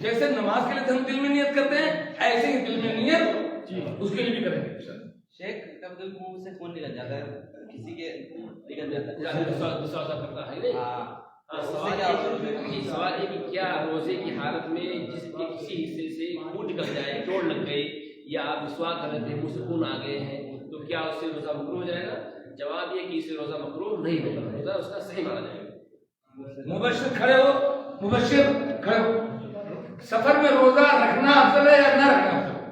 جیسے نماز کے لیے ہم دل میں نیت کرتے ہیں ایسے ہی دل میں نیت اس کے لیے بھی کریں گے. شیخ کب دل منہ سے خون نکل جاتا ہے کسی کے نکل جاتا ہے دوسرا کرتا ہے سوال ہے کہ کیا روزے کی حالت میں جسم کے کسی حصے سے خون نکل جائے, چوٹ لگ گئی, یا آپ مسواک کر رہے تھے منہ سے خون آ گئے ہیں, تو کیا اس سے روزہ مکروہ ہو جائے گا؟ جواب یہ کہ اس سے روزہ مکروہ نہیں ہوگا, روزہ اس کا صحیح مانا جائے گا. مبشر کھڑے ہو, مبشر کھڑے ہو. سفر میں روزہ رکھنا افضل ہے یا نہ رکھنا افضل ہے؟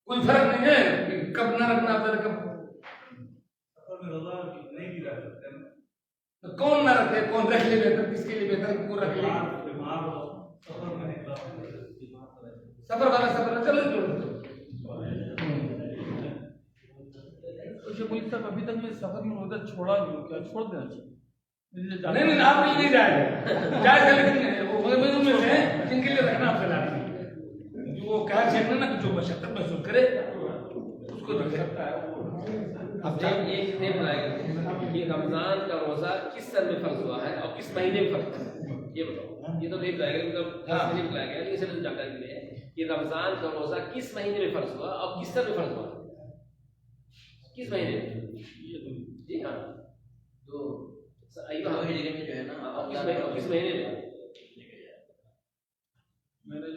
کوئی فرق نہیں ہے کہ کب نہ رکھنا افضل ہے, کب سفر میں روزہ نہیں بھی رکھ سکتے ہیں. تو کون نہ رکھے, کون رکھ لے بہتر, کس کے لیے بہتر کون رکھ لے؟ سفر میں نہیں رکھ سکتے. سفر والا سفر چلو ملک صاحب ابھی تک میں سفر میں روزہ چھوڑا نہیں ہوں, کیا چھوڑ دینا چاہیے؟ نہیں آپ کے لیے نہیں جائے جائے گا, لیکن وہ میں سے جن کے لیے رکھنا افضل ہے, جو وہ کہا چاہیے نا کہ جو مشقت محسوس کرے اس کو رکھ سکتا ہے. اب یہ کتنے بتائے گا کہ رمضان کا روزہ کس سال میں فرض ہوا ہے اور کس مہینے میں فرض ہوا ہے, یہ بتاؤ. یہ تو نہیں بتائے گا, مطلب نہیں بتایا گیا, لیکن اسے جانکاری ملی ہے کہ رمضان کا روزہ کس مہینے میں فرض ہوا اور کس سال میں فرض ہوا, کس مہینے میں؟ جی ہاں, تو ہجری میں جو ہے نا کس مہینے میں؟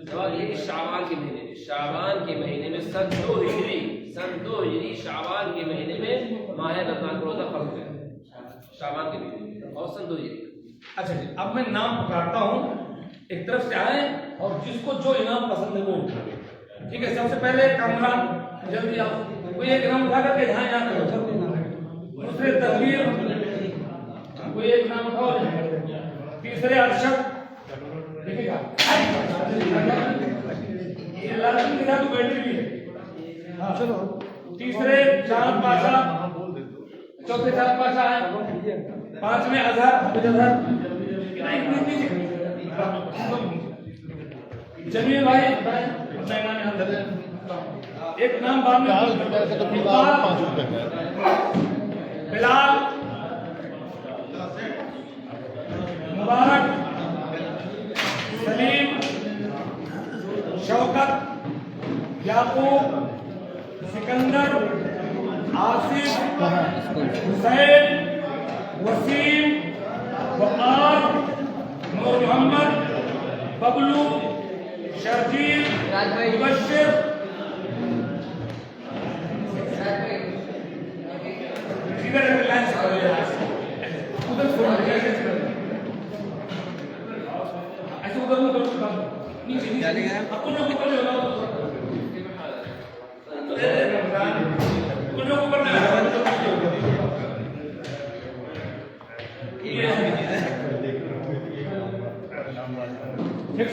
جواب یہ کہ شعبان کے مہینے میں, شعبان کے مہینے میں سن 2 ہجری شعبان کے مہینے میں ماہ رمضان کا روزہ فرض ہے, شعبان کے مہینے میں اور سن 2 ہجری. اچھا جی, اب میں نام پکارتا ہوں, ایک طرف سے آئیں اور جس کو جو انعام پسند ہے وہ اٹھائیں. ٹھیک ہے, سب سے پہلے کامران جلدی آؤ, کوئی ایک انعام اٹھا کر کے جہاں یہاں کرو. دوسرے تنویر, کوئی ایک نام اٹھاؤ. تیسرے ارشد, دیکھیے گا یہ لازمی کے ساتھ بیٹھی بھی ہے. چلو, تیسرے چاند پاشا, چوتھے چاند پاشا ہے, پانچویں اظہر جمیل بھائی, ایک نام بعد میں بلال, مبارک, سلیم, شوکت, یعقوب, سکندر, آصف, حسین, وسیم, وقار, نور محمد, ببلو, شرجیل, مبشر,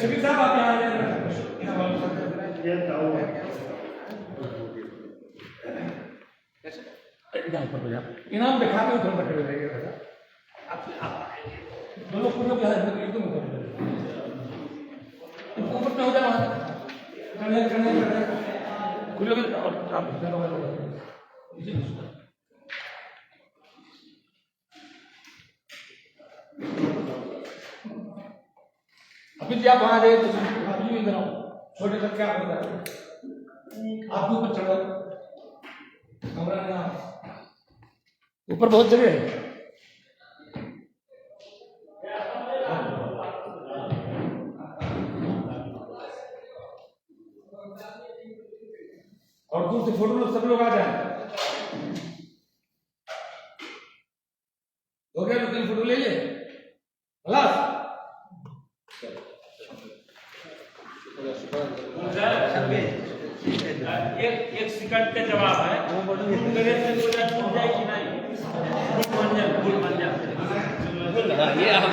شکیل صاحب آپ یہاں انعام دکھاتے ہوئے تھوڑا کھڑے رہے گا, دونوں خودوں کے ہاتھ میں تم اوپر پہ ہو جائے وہاں کھلے ہوئے اور آپ ابھی جب آپ وہاں گئے تو ابھی ادھر آؤ, چھوٹے سب کیا ہوتا ہے آپ کے اوپر چڑھو, کمرہ نہیں اوپر بہت جگہ ہے. اور دور سے فوٹو لوگ سب لوگ آ جائیں. ہو گیا تو فوٹو لے لے خلاص. ایک سیکنڈ کا جواب ہے, یہ آپ